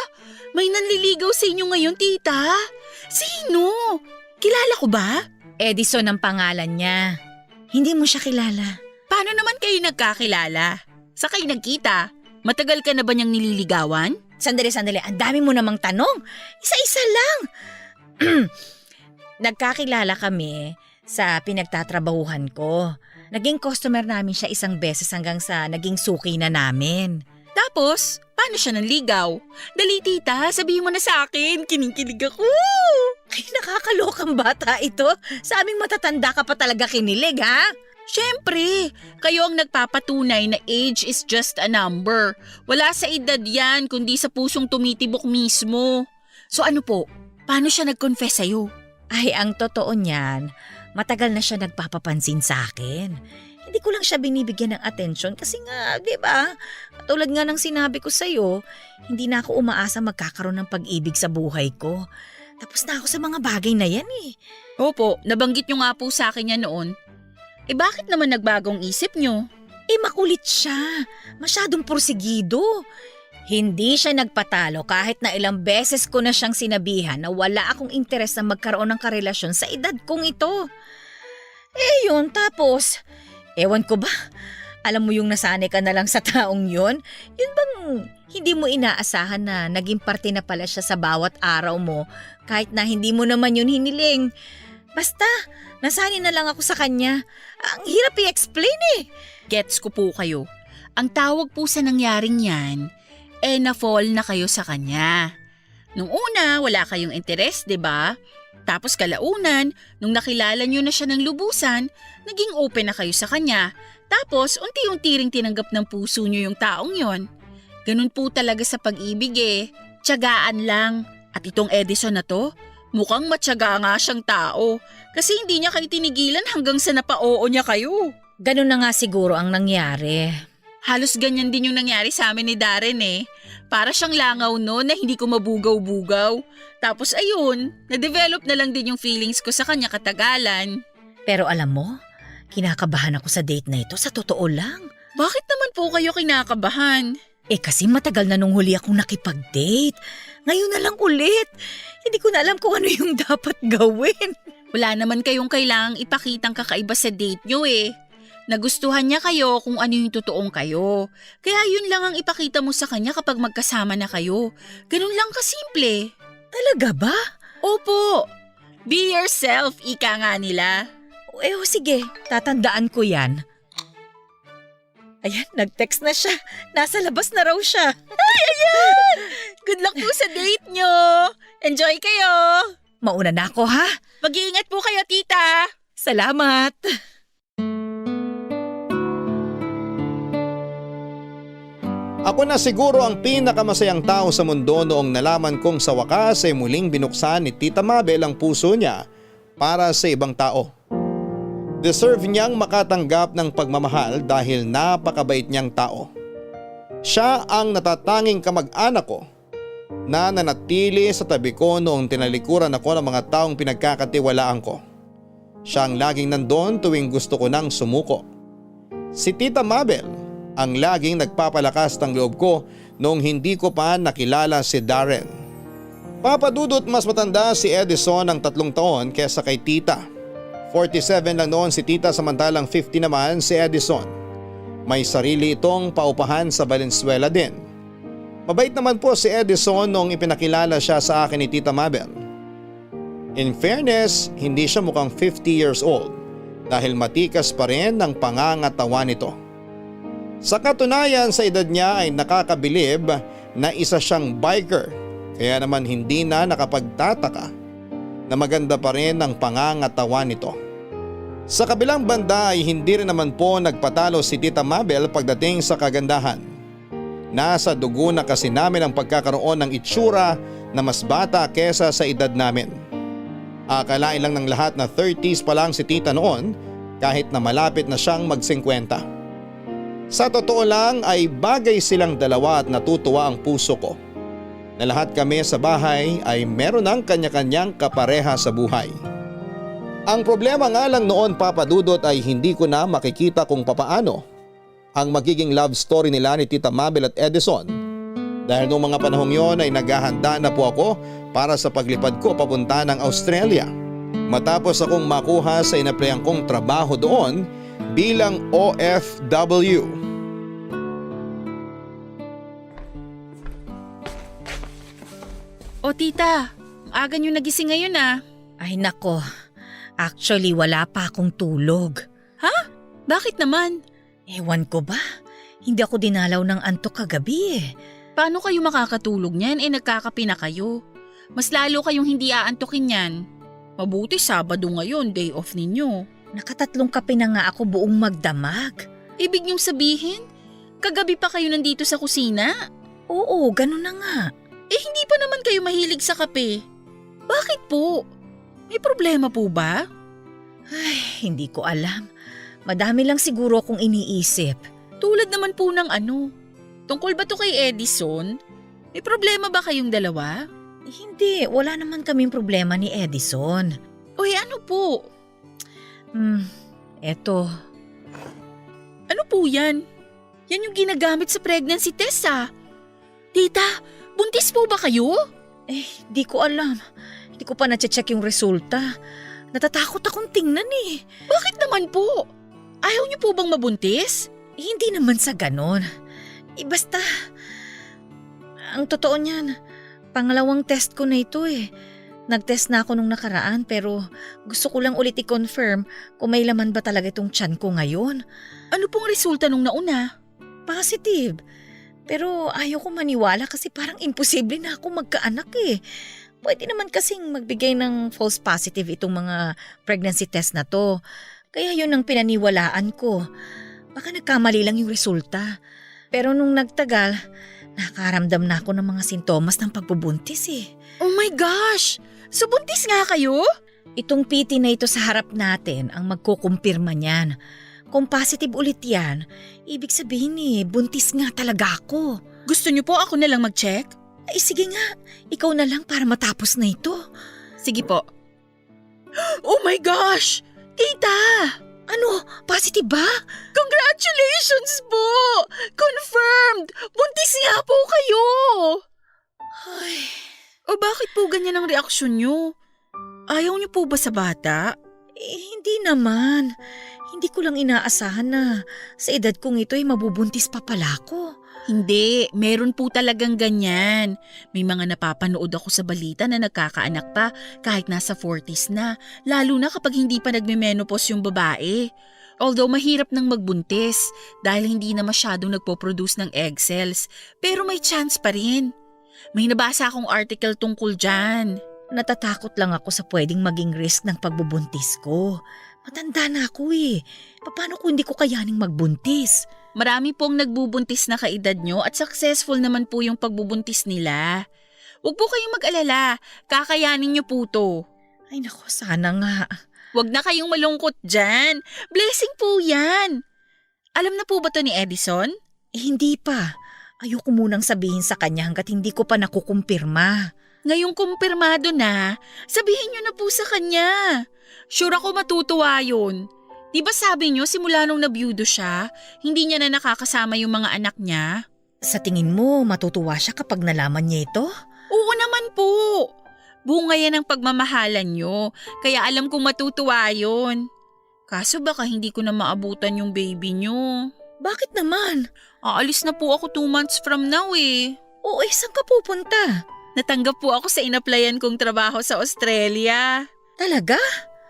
May nanliligaw sa inyo ngayon, tita? Sino? Kilala ko ba? Edison ang pangalan niya. Hindi mo siya kilala. Paano naman kayo nagkakilala? Sa kayo nagkita? Matagal ka na ba niyang nililigawan? Sandali. Ang dami mo namang tanong. Isa-isa lang. Nagkakilala kami sa pinagtatrabahuhan ko. Naging customer namin siya isang beses hanggang sa naging suki na namin. Tapos, paano siya nanligaw? Dali tita, sabihin mo na sa akin. Kinikilig ako. Ay, nakakalokang bata ito. Sa aming matatanda ka pa talaga kinilig, ha? Siyempre, kayo ang nagpapatunay na age is just a number. Wala sa edad yan, kundi sa pusong tumitibok mismo. So ano po, paano siya nag-confess sa'yo? Ay, ang totoo niyan, matagal na siya nagpapapansin sa akin. Hindi ko lang siya binibigyan ng atensyon kasi nga, di ba? Tulad nga ng sinabi ko sa'yo, hindi na ako umaasa magkakaroon ng pag-ibig sa buhay ko. Tapos na ako sa mga bagay na yan eh. Opo, nabanggit niyo nga po sa akin yan noon. Eh bakit naman nagbagong isip niyo? Eh makulit siya, masyadong porsigido. Hindi siya nagpatalo kahit na ilang beses ko na siyang sinabihan na wala akong interes na magkaroon ng karelasyon sa edad kong ito. Eh yun, tapos, ewan ko ba, alam mo yung nasanay ka na lang sa taong yun? Yun bang hindi mo inaasahan na naging parte na pala siya sa bawat araw mo kahit na hindi mo naman yun hiniling? Basta, nasanay na lang ako sa kanya. Ang hirap i-explain eh. Gets ko po kayo. Ang tawag po sa nangyaring yan, na-fall na kayo sa kanya. Nung una, wala kayong interes, 'di ba? Tapos kalaunan, nung nakilala niyo na siya ng lubusan, naging open na kayo sa kanya. Tapos unti-unti ring tinanggap ng puso niyo yung taong yon. Ganun po talaga sa pag-ibig eh. Tiyagaan lang. At itong Edison na to, mukhang matyaga nga siyang tao. Kasi hindi niya kayo tinigilan hanggang sa napa-oo niya kayo. Ganun na nga siguro ang nangyari. Halos ganyan din yung nangyari sa amin ni Darren eh. Para siyang langaw no na hindi ko mabugaw-bugaw. Tapos ayun, na-develop na lang din yung feelings ko sa kanya katagalan. Pero alam mo, kinakabahan ako sa date na ito sa totoo lang. Bakit naman po kayo kinakabahan? Eh kasi matagal na nung huli akong nakipag-date. Ngayon na lang ulit. Hindi ko na alam kung ano yung dapat gawin. Wala naman kayong kailangang ipakitang kakaiba sa date nyo eh. Nagustuhan niya kayo kung ano yung totoong kayo. Kaya yun lang ang ipakita mo sa kanya kapag magkasama na kayo. Ganun lang kasimple. Talaga ba? Opo. Be yourself, ika nga nila. Sige, tatandaan ko yan. Ayan, nag-text na siya. Nasa labas na raw siya. Ay, ayan! Good luck po sa date nyo. Enjoy kayo. Mauna na ako ha. Mag-iingat po kayo, tita. Salamat. Ako na siguro ang pinakamasayang tao sa mundo noong nalaman kong sa wakas ay muling binuksan ni Tita Mabel ang puso niya para sa ibang tao. Deserve niyang makatanggap ng pagmamahal dahil napakabait niyang tao. Siya ang natatanging kamag-anak ko na nanatili sa tabi ko noong tinalikuran ako ng mga taong pinagkakatiwalaan ko. Siya ang laging nandun tuwing gusto ko nang sumuko. Si Tita Mabel ang laging nagpapalakas ng loob ko noong hindi ko pa nakilala si Darren. Papadudot mas matanda si Edison ng 3 taon kesa kay Tita. 47 lang noon si Tita samantalang 50 naman si Edison. May sarili itong paupahan sa Valenzuela din. Mabait naman po si Edison noong ipinakilala siya sa akin ni Tita Mabel. In fairness, hindi siya mukhang 50 years old dahil matikas pa rin ang pangangatawan nito. Sa katunayan sa edad niya ay nakakabilib na isa siyang biker kaya naman hindi na nakapagtataka na maganda pa rin ang pangangatawan nito. Sa kabilang banda ay hindi rin naman po nagpatalo si Tita Mabel pagdating sa kagandahan. Nasa dugo na kasi namin ang pagkakaroon ng itsura na mas bata kesa sa edad namin. Akalain lang ng lahat na 30s pa lang si Tita noon kahit na malapit na siyang mag-50. Sa totoo lang ay bagay silang dalawa at natutuwa ang puso ko na lahat kami sa bahay ay meron ng kanya-kanyang kapareha sa buhay. Ang problema nga lang noon papadudot ay hindi ko na makikita kung papaano ang magiging love story nila ni Tita Mabel at Edison dahil noong mga panahong yon ay naghahanda na po ako para sa paglipad ko papunta ng Australia matapos akong makuha sa inaplayang kong trabaho doon bilang OFW. O tita, aga niyo nagising ngayon ah. Ay nako, actually wala pa akong tulog. Bakit naman? Ewan ko ba? Hindi ako dinalaw ng antok kagabi eh. Paano kayo makakatulog niyan nagkakape na kayo? Mas lalo kayong hindi aantukin yan. Mabuti Sabado ngayon, day off ninyo. Nakatatlong kape na nga ako buong magdamag. Ibig niyong sabihin, kagabi pa kayo nandito sa kusina? Oo, ganun na nga. Hindi pa naman kayo mahilig sa kape. Bakit po? May problema po ba? Ay, hindi ko alam. Madami lang siguro akong iniisip. Tulad naman po ng ano. Tungkol ba to kay Edison? May problema ba kayong dalawa? Hindi, wala naman kaming problema ni Edison. Uy, ano po? Eto. Ano po yan? Yan yung ginagamit sa pregnancy test ah. Tita, buntis po ba kayo? Di ko alam. Hindi ko pa na-check yung resulta. Natatakot akong tingnan eh. Bakit naman po? Ayaw niyo po bang mabuntis? Hindi naman sa ganon. Basta, ang totoo niyan, pangalawang test ko na ito eh. Nag-test na ako nung nakaraan pero gusto ko lang ulit i-confirm kung may laman ba talaga itong tiyan ko ngayon. Ano pong resulta nung nauna? Positive. Pero ayaw ko maniwala kasi parang imposible na ako magkaanak eh. Pwede naman kasing magbigay ng false positive itong mga pregnancy test na to. Kaya yun ang pinaniwalaan ko. Baka nagkamali lang yung resulta. Pero nung nagtagal, nakaramdam na ako ng mga sintomas ng pagbubuntis eh. Oh my gosh! So buntis nga kayo? Itong PT na ito sa harap natin ang magkukumpirma niyan. Kung positive ulit yan, ibig sabihin buntis nga talaga ako. Gusto niyo po ako na lang mag-check? Ay sige nga, ikaw na lang para matapos na ito. Sige po. Oh my gosh! Tita! Ano? Positive ba? Congratulations po! Confirmed! Buntis nga po kayo! Ay, O bakit po ganyan ang reaksyon niyo? Ayaw niyo po ba sa bata? hindi naman. Hindi ko lang inaasahan na sa edad kong ito ay mabubuntis pa pala ako. Hindi, meron po talagang ganyan. May mga napapanood ako sa balita na nagkakaanak pa kahit nasa 40s na, lalo na kapag hindi pa nagme-menopause yung babae. Although mahirap nang magbuntis dahil hindi na masyadong nagpo-produce ng egg cells, pero may chance pa rin. May nabasa akong article tungkol dyan. Natatakot lang ako sa pwedeng maging risk ng pagbubuntis ko. Matanda na ako eh. Paano kung hindi ko kayaning magbuntis? Marami pong nagbubuntis na kaedad nyo at successful naman po yung pagbubuntis nila. Huwag po kayong mag-alala, kakayanin nyo po to. Ay nako, sana nga. Huwag na kayong malungkot dyan. Blessing po yan. Alam na po ba to ni Edison? Hindi pa. Ayoko munang sabihin sa kanya hanggat hindi ko pa nakukumpirma. Ngayong kumpirmado na, sabihin nyo na po sa kanya. Sure ako matutuwa yun. Di ba sabi nyo simula nung nabiyudo siya, hindi niya na nakakasama yung mga anak niya? Sa tingin mo, matutuwa siya kapag nalaman niya ito? Oo naman po. Bunga yan ang pagmamahalan nyo, kaya alam kong matutuwa yun. Kaso baka hindi ko na maabutan yung baby nyo. Bakit naman? Aalis na po ako 2 months from now eh. Oo, saan ka pupunta? Natanggap po ako sa inaplayan kong trabaho sa Australia. Talaga?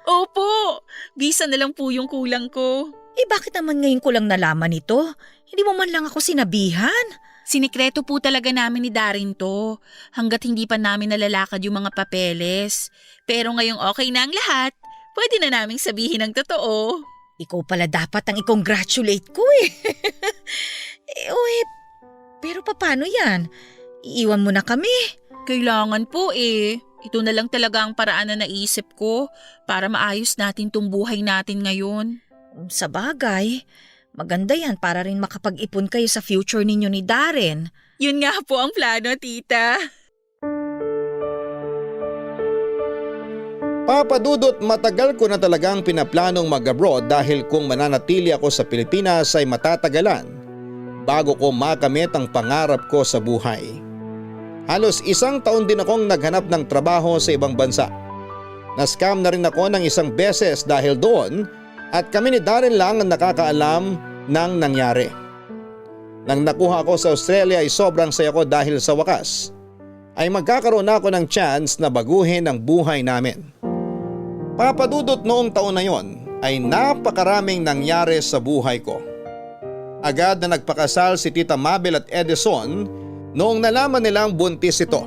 Opo, visa na lang po yung kulang ko. Bakit naman ngayon ko lang nalaman ito? Hindi mo man lang ako sinabihan? Sinikreto po talaga namin ni Darin to, hanggat hindi pa namin nalalakad yung mga papeles. Pero ngayong okay na ang lahat, pwede na naming sabihin ang totoo. Ikaw pala dapat ang i-congratulate ko eh. Pero paano yan? Iiwan mo na kami? Kailangan po eh. Ito na lang talaga ang paraan na naisip ko para maayos natin tong buhay natin ngayon. Sa bagay, maganda yan para rin makapag-ipon kayo sa future ninyo ni Darren. Yun nga po ang plano, tita. Papa Dudut, matagal ko na talagang pinaplanong mag-abroad dahil kung mananatili ako sa Pilipinas ay matatagalan bago ko makamit ang pangarap ko sa buhay. Halos 1 taon din akong naghanap ng trabaho sa ibang bansa. Na-scam na rin ako ng 1 beses dahil doon at kami ni Darren lang ang nakakaalam ng nangyari. Nang nakuha ako sa Australia ay sobrang saya ko dahil sa wakas ay magkakaroon ako ng chance na baguhin ang buhay namin. Papadudot noong taon na yon ay napakaraming nangyari sa buhay ko. Agad na nagpakasal si Tita Mabel at Edison noong nalaman nilang buntis ito.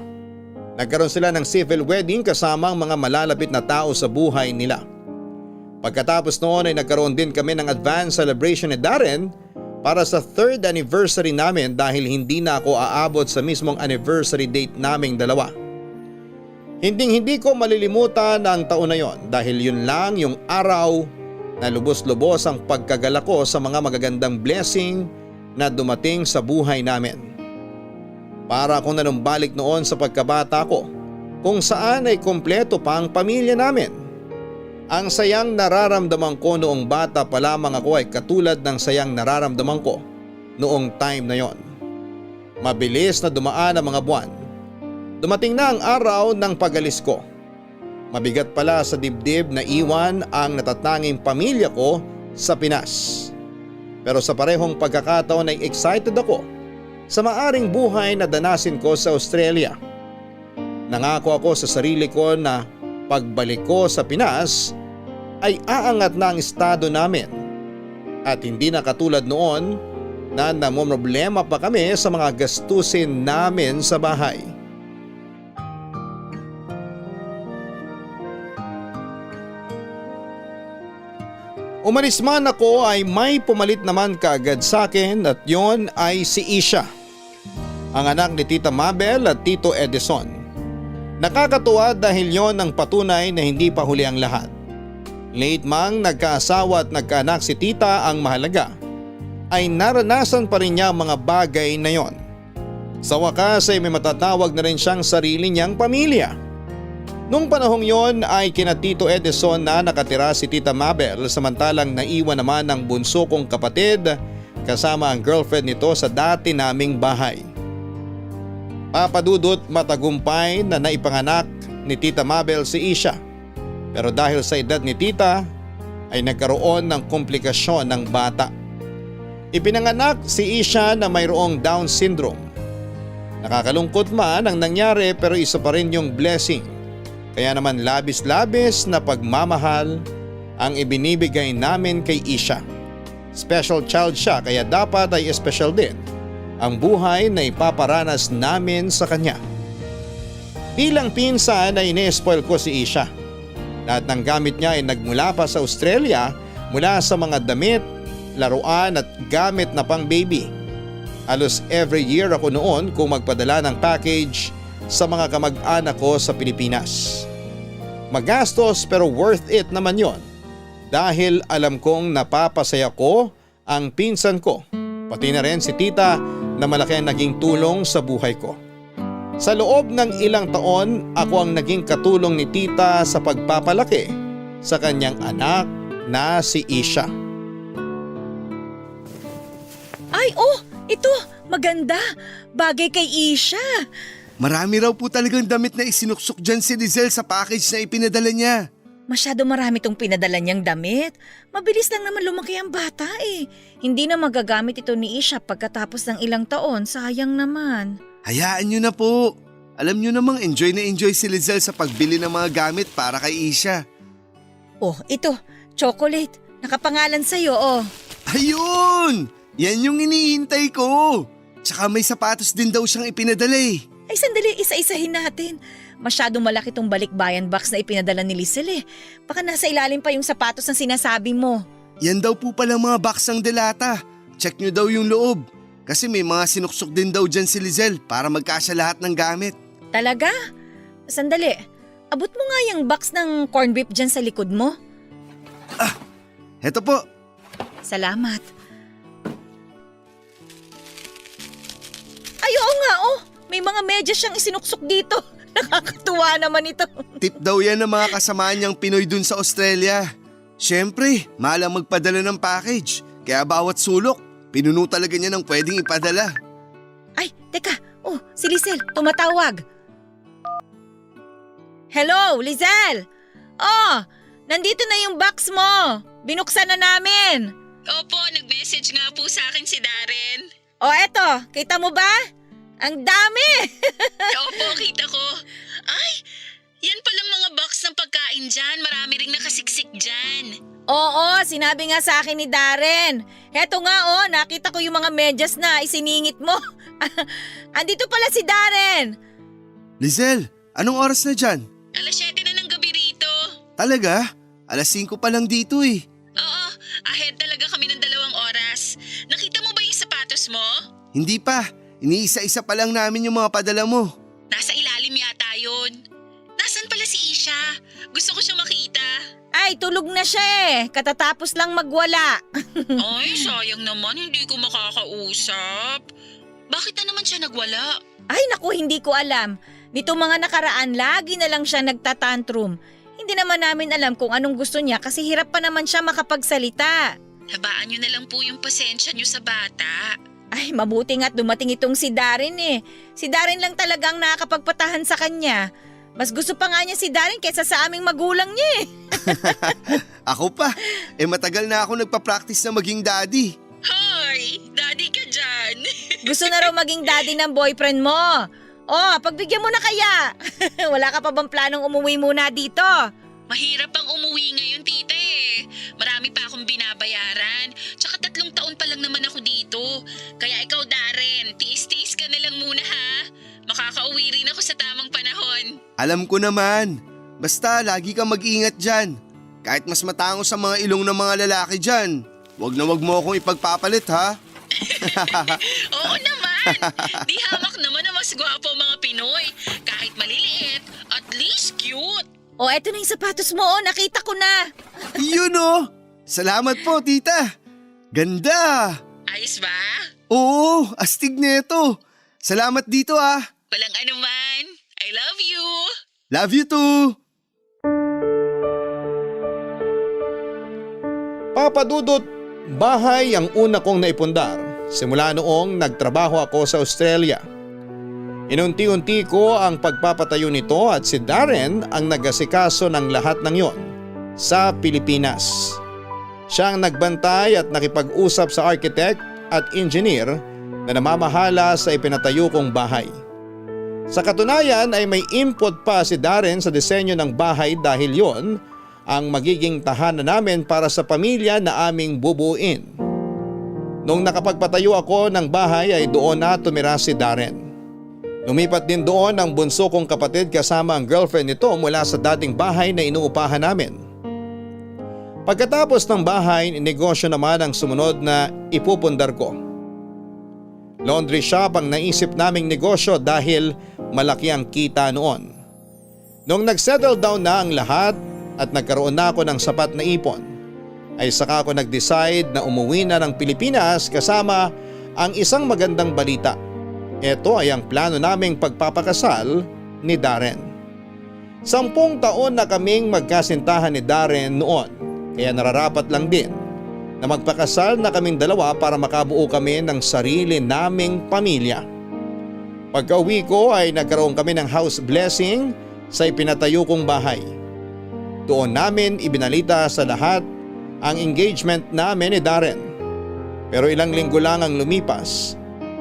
Nagkaroon sila ng civil wedding kasama ang mga malalapit na tao sa buhay nila. Pagkatapos noon ay nagkaroon din kami ng advance celebration ni Darren para sa 3rd anniversary namin dahil hindi na ako aabot sa mismong anniversary date naming dalawa. Hindi ko malilimutan ang taon na yon dahil yun lang yung araw na lubos-lubos ang pagkagala ko sa mga magagandang blessing na dumating sa buhay namin. Para akong nanumbalik noon sa pagkabata ko kung saan ay kompleto pa ang pamilya namin. Ang sayang nararamdaman ko noong bata pa lamang ako ay katulad ng sayang nararamdaman ko noong time na yon. Mabilis na dumaan ang mga buwan. Dumating na ang araw ng pag-alis ko. Mabigat pala sa dibdib na iwan ang natatanging pamilya ko sa Pinas. Pero sa parehong pagkakataon ay excited ako sa maaring buhay na danasin ko sa Australia. Nangako ako sa sarili ko na pagbalik ko sa Pinas ay aangat na ang estado namin at hindi na katulad noon na namomroblema pa kami sa mga gastusin namin sa bahay. Umalis man ako ay may pumalit naman kaagad sa akin at yon ay si Isha, ang anak ni Tita Mabel at Tito Edison. Nakakatuwa dahil yon ang patunay na hindi pa huli ang lahat. Late mang nagkaasawa at nagkaanak si Tita, ang mahalaga ay naranasan pa rin niya ang mga bagay na yon. Sa wakas ay may matatawag na rin siyang sarili niyang pamilya. Nung panahong yon ay kina Tito Edison na nakatira si Tita Mabel samantalang naiwan naman ang bunso kong kapatid kasama ang girlfriend nito sa dati naming bahay. Papadudot matagumpay na naipanganak ni Tita Mabel si Isha. Pero dahil sa edad ni Tita ay nagkaroon ng komplikasyon ng bata. Ipinanganak si Isha na mayroong Down syndrome. Nakakalungkot man ang nangyari pero isa pa rin yung blessing. Kaya naman labis-labis na pagmamahal ang ibinibigay namin kay Isha. Special child siya kaya dapat ay special din ang buhay na ipaparanas namin sa kanya. Bilang pinsan ay ine-spoil ko si Isha. Lahat ng gamit niya ay nagmula pa sa Australia mula sa mga damit, laruan at gamit na pang baby. Halos every year ako noon kung magpadala ng package sa mga kamag-anak ko sa Pilipinas. Magastos pero worth it naman yon dahil alam kong napapasaya ko ang pinsan ko, pati na rin si Tita na malaki ang naging tulong sa buhay ko. Sa loob ng ilang taon, ako ang naging katulong ni Tita sa pagpapalaki sa kanyang anak na si Isha. Ay, ito, maganda. Bagay kay Isha. Marami raw po talagang damit na isinuksok dyan si Lizelle sa package na ipinadala niya. Masyado marami tong pinadala niyang damit. Mabilis lang naman lumaki ang bata eh. Hindi na magagamit ito ni Isha pagkatapos ng ilang taon, sayang naman. Hayaan niyo na po. Alam niyo namang enjoy na enjoy si Lizelle sa pagbili ng mga gamit para kay Isha. Ito, chocolate. Nakapangalan sa'yo, Ayun! Yan yung iniintay ko. Tsaka may sapatos din daw siyang ipinadala eh. Ay sandali, isa-isahin natin. Masyadong malaki tong balikbayan box na ipinadala ni Lizelle eh. Baka nasa ilalim pa yung sapatos na sinasabi mo. Yan daw po pala mga box ng delata. Check nyo daw yung loob. Kasi may mga sinuksok din daw dyan si Lizelle para magkasya lahat ng gamit. Talaga? Sandali, abot mo nga yung box ng corn beef dyan sa likod mo. Heto po. Salamat. Ay, oo nga may mga medyas siyang isinuksok dito. Nakakatuwa naman ito. Tip daw yan ng mga kasamaan niyang Pinoy dun sa Australia. Siyempre, mahal ang magpadala ng package. Kaya bawat sulok, pinuno talaga niya ng pwedeng ipadala. Ay, teka. Si Lizelle, tumatawag. Hello, Lizelle! Nandito na yung box mo. Binuksan na namin. Opo, nag-message nga po sa akin si Darren. Eto, kita mo ba? Ang dami! Opo, kita ko. Ay, yan palang mga box ng pagkain dyan. Marami ring nakasiksik dyan. Oo, sinabi nga sa akin ni Darren. Heto nga nakita ko yung mga medyas na isiningit mo. Andito pala si Darren. Lizelle, anong oras na dyan? 7:00 na ng gabi rito. Talaga? 5:00 pa lang dito eh. Oo, ahead talaga kami ng 2 oras. Nakita mo ba yung sapatos mo? Hindi pa. Iniisa-isa pa lang namin yung mga padala mo. Nasa ilalim yata yun. Nasaan pala si Isha? Gusto ko siya makita. Ay, tulog na siya Katatapos lang magwala. Ay, sayang naman, hindi ko makakausap. Bakit na naman siya nagwala? Ay, naku, hindi ko alam. Nito mga nakaraan, lagi na lang siya nagtatantrum. Hindi naman namin alam kung anong gusto niya kasi hirap pa naman siya makapagsalita. Habaan niyo na lang po yung pasensya niyo sa bata. Ay, mabuti nga't dumating itong si Darren Si Darren lang talagang nakakapagpatahan sa kanya. Mas gusto pa nga niya si Darren kaysa sa aming magulang niya Ako pa. Matagal na ako nagpa-practice na maging daddy. Hoy, daddy ka dyan. Gusto na raw maging daddy ng boyfriend mo. Pagbigyan mo na kaya. Wala ka pa bang planong umuwi muna dito? Mahirap pang umuwi ngayon, tita Marami pa akong binabayaran. Tsaka 3 taon pa lang naman ako dito. Kaya ikaw, Darren, tiis-tiis ka na lang muna ha. Makakauwi rin ako sa tamang panahon. Alam ko naman. Basta lagi kang mag-ingat dyan. Kahit mas matangos sa mga ilong ng mga lalaki dyan. Wag na wag mo akong ipagpapalit ha. Oo naman. Di hamak naman na mas gwapo ang mga Pinoy. Kahit maliliit, at least cute. Eto na yung sapatos mo nakita ko na. Yun Salamat po tita. Ganda. Ayos ba? Oo, astig neto. Salamat dito Walang anuman. I love you. Love you too. Papa Dudut, bahay ang una kong naipundar simula noong nagtrabaho ako sa Australia. Inunti-unti ko ang pagpapatayo nito at si Darren ang nag-asikaso ng lahat ng yon sa Pilipinas. Siya ang nagbantay at nakipag-usap sa architect at engineer na namamahala sa ipinatayo kong bahay. Sa katunayan ay may input pa si Darren sa disenyo ng bahay dahil yon ang magiging tahanan namin para sa pamilya na aming bubuin. Nung nakapagpatayo ako ng bahay ay doon na tumira si Darren. Lumipat din doon ang bunso kong kapatid kasama ang girlfriend nito mula sa dating bahay na inuupahan namin. Pagkatapos ng bahay, negosyo naman ang sumunod na ipupundar ko. Laundry shop ang naisip naming negosyo dahil malaki ang kita noon. Nung nagsettle down na ang lahat at nagkaroon na ako ng sapat na ipon, ay saka ako nag-decide na umuwi na ng Pilipinas kasama ang isang magandang balita. Ito ay ang plano naming pagpapakasal ni Darren. 10 taon na kaming magkasintahan ni Darren noon, kaya nararapat lang din na magpakasal na kaming dalawa para makabuo kami ng sarili naming pamilya. Pagka-uwi ko ay nagkaroon kami ng house blessing sa ipinatayo kong bahay. Doon namin ibinalita sa lahat ang engagement namin ni Darren. Pero ilang linggo lang ang lumipas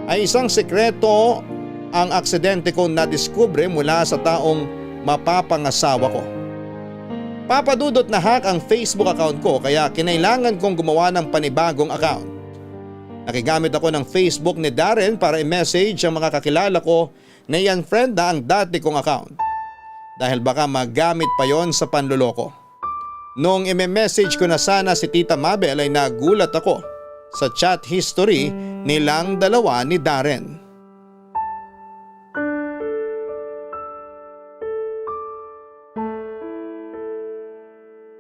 ay isang sekreto ang aksidente kong nadiskubre mula sa taong mapapangasawa ko. Papadudot na hack ang Facebook account ko kaya kinailangan kong gumawa ng panibagong account. Nakigamit ako ng Facebook ni Darren para i-message ang mga kakilala ko na i-unfriend na ang dati kong account. Dahil baka magamit pa yon sa panluloko. Nung i-message ko na sana si Tita Mabel ay nagulat ako sa chat history nilang dalawa ni Darren.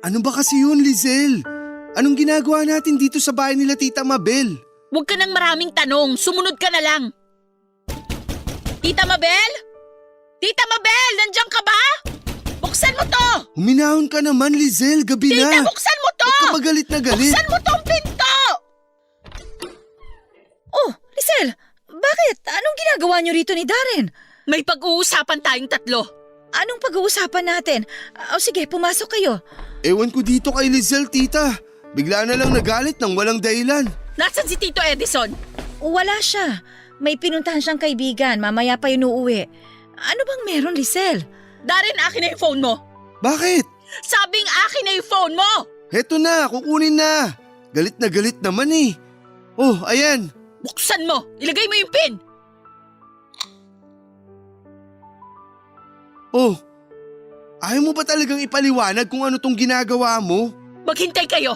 Ano ba kasi yun, Lizelle? Anong ginagawa natin dito sa bahay nila Tita Mabel? Huwag ka ng maraming tanong. Sumunod ka na lang. Tita Mabel? Tita Mabel, nandiyan ka ba? Buksan mo to! Huminahon ka naman, Lizelle. Gabi Tita, na. buksan mo to! Ba't ka ba galit na galit? Buksan mo tong pinto! Oh, Lizelle, bakit? Anong ginagawa niyo rito ni Darren? May pag-uusapan tayong 3. Anong pag-uusapan natin? Sige, pumasok kayo. Ewan ko dito kay Lizelle, tita. Bigla na lang nagalit nang walang dahilan. Nasaan si Tito Edison? Wala siya. May pinuntahan siyang kaibigan, mamaya pa yun uuwi. Ano bang meron, Lisel? Darren, akin na yung phone mo. Bakit? Sabing akin na yung phone mo! Heto na, kukunin na. Galit naman eh. Oh, ayan. Buksan mo! Ilagay mo yung pin! Oh, ayaw mo ba talagang ipaliwanag kung ano tong ginagawa mo? Maghintay kayo!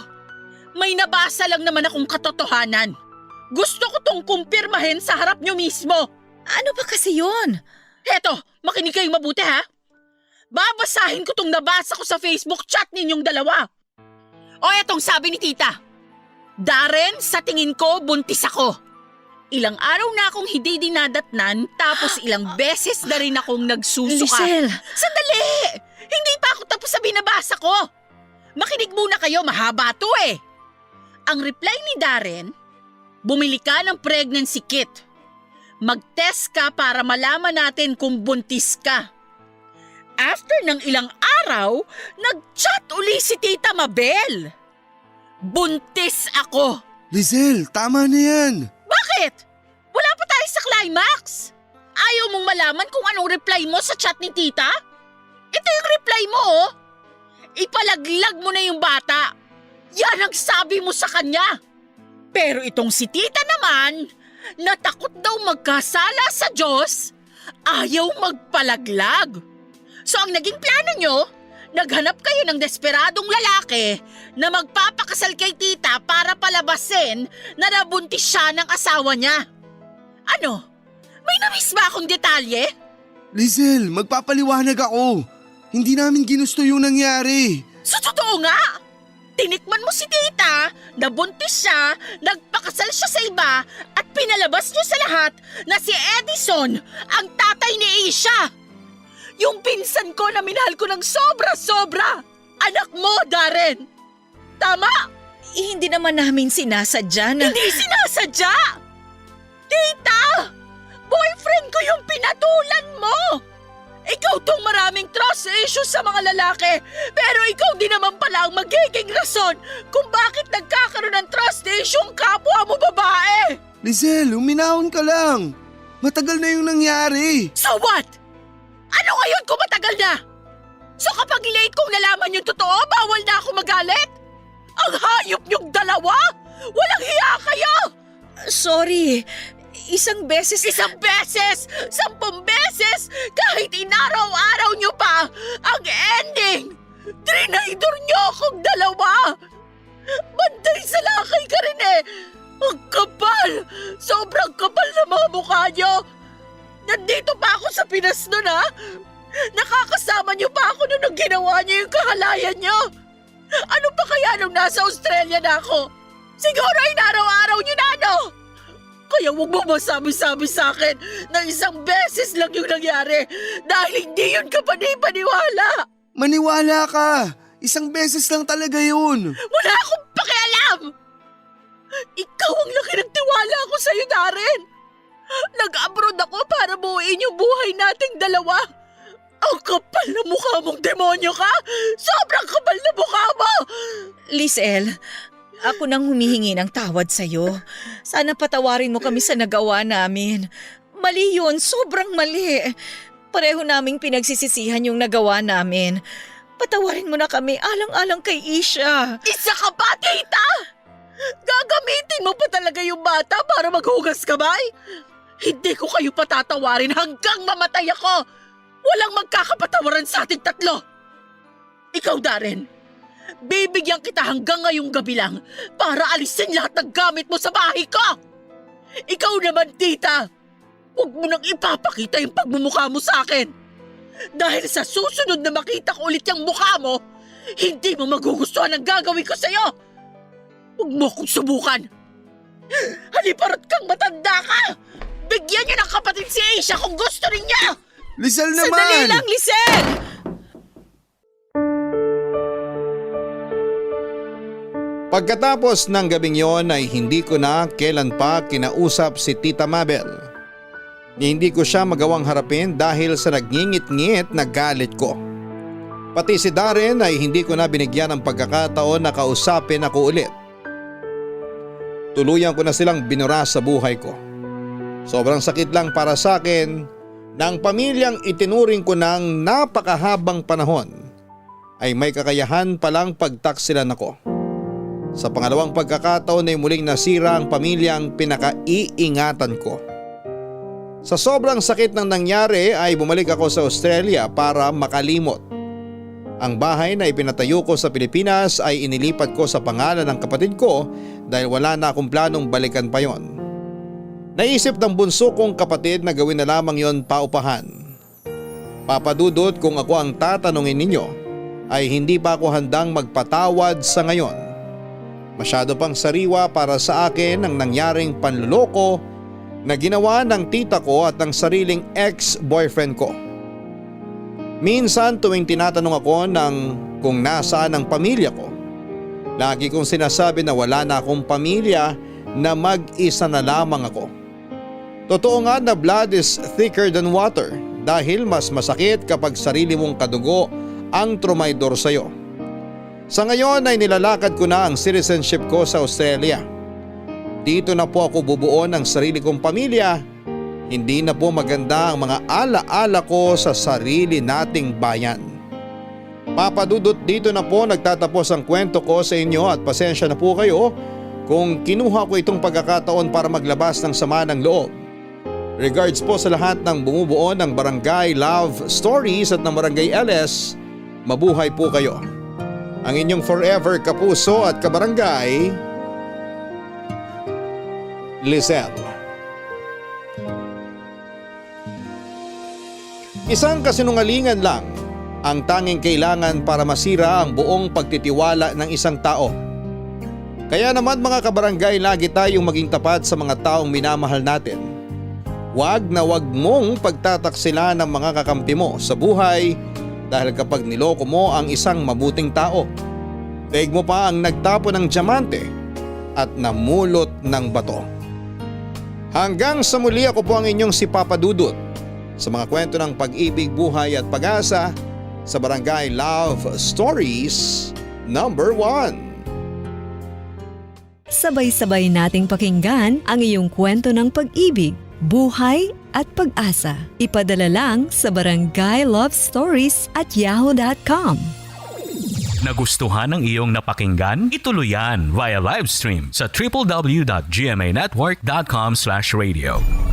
May nabasa lang naman akong katotohanan. Gusto ko tong kumpirmahin sa harap nyo mismo. Ano ba kasi yun? Heto, makinig kayong mabuti ha. Babasahin ko tong nabasa ko sa Facebook chat ninyong dalawa. O etong sabi ni tita. Darren, sa tingin ko, buntis ako. Ilang araw na akong hindi dinadatnan tapos ilang beses na rin akong nagsusuka. Lisel! Sandali! Hindi pa ako tapos sa binabasa ko. Makinig muna kayo, mahaba to eh. Ang reply ni Darren, bumili ka ng pregnancy kit. Mag-test ka para malaman natin kung buntis ka. After ng ilang araw, nag-chat uli si Tita Mabel. Buntis ako. Lisel, tama na yan. Bakit? Wala pa tayo sa climax. Ayaw mong malaman kung anong reply mo sa chat ni Tita? Ito yung reply mo oh. Ipalaglag mo na yung bata. Yan ang sabi mo sa kanya. Pero itong si Tita naman, natakot daw magkasala sa Diyos, ayaw magpalaglag. So ang naging plano nyo, naghanap kayo ng desperadong lalaki na magpapakasal kay tita para palabasin na nabuntis siya ng asawa niya. Ano? May namiss ba akong detalye? Lisel, magpapaliwanag ako. Hindi namin ginusto yung nangyari. Sa totoo nga! Tinikman mo si tita, nabuntis siya, nagpakasal siya sa iba at pinalabas niyo sa lahat na si Edison ang tatay ni Isha. Yung pinsan ko na minahal ko ng sobra-sobra. Anak mo, Darren. Tama? Hindi naman namin sinasadya na… Hindi sinasadya! Tita! Boyfriend ko yung pinatulan mo! Ikaw tong maraming trust issues sa mga lalaki, pero ikaw din naman pala ang magiging rason kung bakit nagkakaroon ng trust issue ang kapwa mo babae! Lisel, uminahon ka lang. Matagal na yung nangyari. So what? Ano ngayon kung matagal na? So kapag late kong nalaman yung totoo, bawal na ako magalit? Ang hayop niyong dalawa? Walang hiya kayo! Sorry, isang beses… 1 beses! 10 beses! Kahit inaraw-araw niyo pa! Ang ending! Trinaydor niyo akong dalawa! Bantay sa lakay ka rin eh! Ang kapal! Sobrang kapal na mga mukha niyo! Nandito pa ako sa Pinas nun ha? Nakakasama niyo pa ako nung ginawa niyo yung kahalayan niyo! Ano pa kaya nung nasa Australia na ako? Siguro inaraw-araw niyo na ano? Kaya huwag mo masabi-sabi sa akin na 1 beses lang yung nangyari dahil hindi yun ka panipaniwala. Maniwala ka. 1 beses lang talaga yun. Wala akong pakialam! Ikaw ang laki ng tiwala ko sa'yo, Darren. Nag-abroad ako para buuin yung buhay nating dalawa. Ang kapal na mukha mong demonyo ka! Sobrang kapal na mukha mo! Lisel, ako nang humihingi ng tawad sa'yo. Sana patawarin mo kami sa nagawa namin. Mali yun, sobrang mali. Pareho naming pinagsisisihan yung nagawa namin. Patawarin mo na kami alang-alang kay Isha. Isa ka pa, tita! Gagamitin mo pa talaga yung bata para maghugas kamay? Hindi ko kayo patatawarin hanggang mamatay ako! Walang magkakapatawaran sa ating tatlo! Ikaw, Darren, bibigyan kita hanggang ngayong gabi lang para alisin lahat ng gamit mo sa bahay ko! Ikaw naman, tita, huwag mo nang ipapakita yung pagmumukha mo sa akin! Dahil sa susunod na makita ko ulit yung mukha mo, hindi mo magugustuhan ang gagawin ko sa'yo! Huwag mo akong subukan! Haliparot kang matanda ka! Bigyan niyo ng kapatid si Aisha kung gusto rin niya! Lisel naman! Sandali lang, Lisel! Pagkatapos ng gabing yon ay hindi ko na kailan pa kinausap si Tita Mabel. Hindi ko siya magawang harapin dahil sa nagngingit-ngit na galit ko. Pati si Darren ay hindi ko na binigyan ng pagkakataon na kausapin ako ulit. Tuluyan ko na silang binura sa buhay ko. Sobrang sakit lang para sa akin na ang pamilyang itinuring ko ng napakahabang panahon ay may kakayahan palang pagtaksilan ako. Sa pangalawang pagkakataon ay muling nasira ang pamilyang pinakaiingatan ko. Sa sobrang sakit ng nangyari ay bumalik ako sa Australia para makalimot. Ang bahay na ipinatayo ko sa Pilipinas ay inilipat ko sa pangalan ng kapatid ko dahil wala na akong planong balikan pa yon. Naisip ng bunso kong kapatid na gawin na lamang yon paupahan. Papadudot kung ako ang tatanungin ninyo ay hindi pa ako handang magpatawad sa ngayon. Masyado pang sariwa para sa akin ang nangyaring panluloko na ginawa ng tita ko at ng sariling ex-boyfriend ko. Minsan tuwing tinatanong ako kung nasaan ang pamilya ko, lagi kong sinasabi na wala na akong pamilya, na mag-isa na lamang ako. Totoo nga na blood is thicker than water dahil mas masakit kapag sarili mong kadugo ang trumaydor sa'yo. Sa ngayon ay nilalakad ko na ang citizenship ko sa Australia. Dito na po ako bubuo ng sarili kong pamilya. Hindi na po maganda ang mga ala-ala ko sa sarili nating bayan. Papadudot, dito na po nagtatapos ang kwento ko sa inyo at pasensya na po kayo kung kinuha ko itong pagkakataon para maglabas ng sama ng loob. Regards po sa lahat ng bumubuo ng Barangay Love Stories at ng Barangay LS, mabuhay po kayo. Ang inyong forever kapuso at kabarangay, Lizelle. Isang kasinungalingan lang ang tanging kailangan para masira ang buong pagtitiwala ng isang tao. Kaya naman mga kabarangay, lagi tayong maging tapat sa mga taong minamahal natin. Wag na wag mong pagtataksila ng mga kakampi mo sa buhay dahil kapag niloko mo ang isang mabuting tao, daig mo pa ang nagtapo ng diamante at namulot ng bato. Hanggang sa muli, ako po ang inyong si Papa Dudut sa mga kwento ng pag-ibig, buhay at pag-asa sa Barangay Love Stories number 1. Sabay-sabay nating pakinggan ang iyong kwento ng pag-ibig, buhay at pag-asa. Ipadala lang sa barangaylovestories@yahoo.com. Nagustuhan ng iyong napakinggan? Ituloy yan via live stream sa www.gmanetwork.com/radio.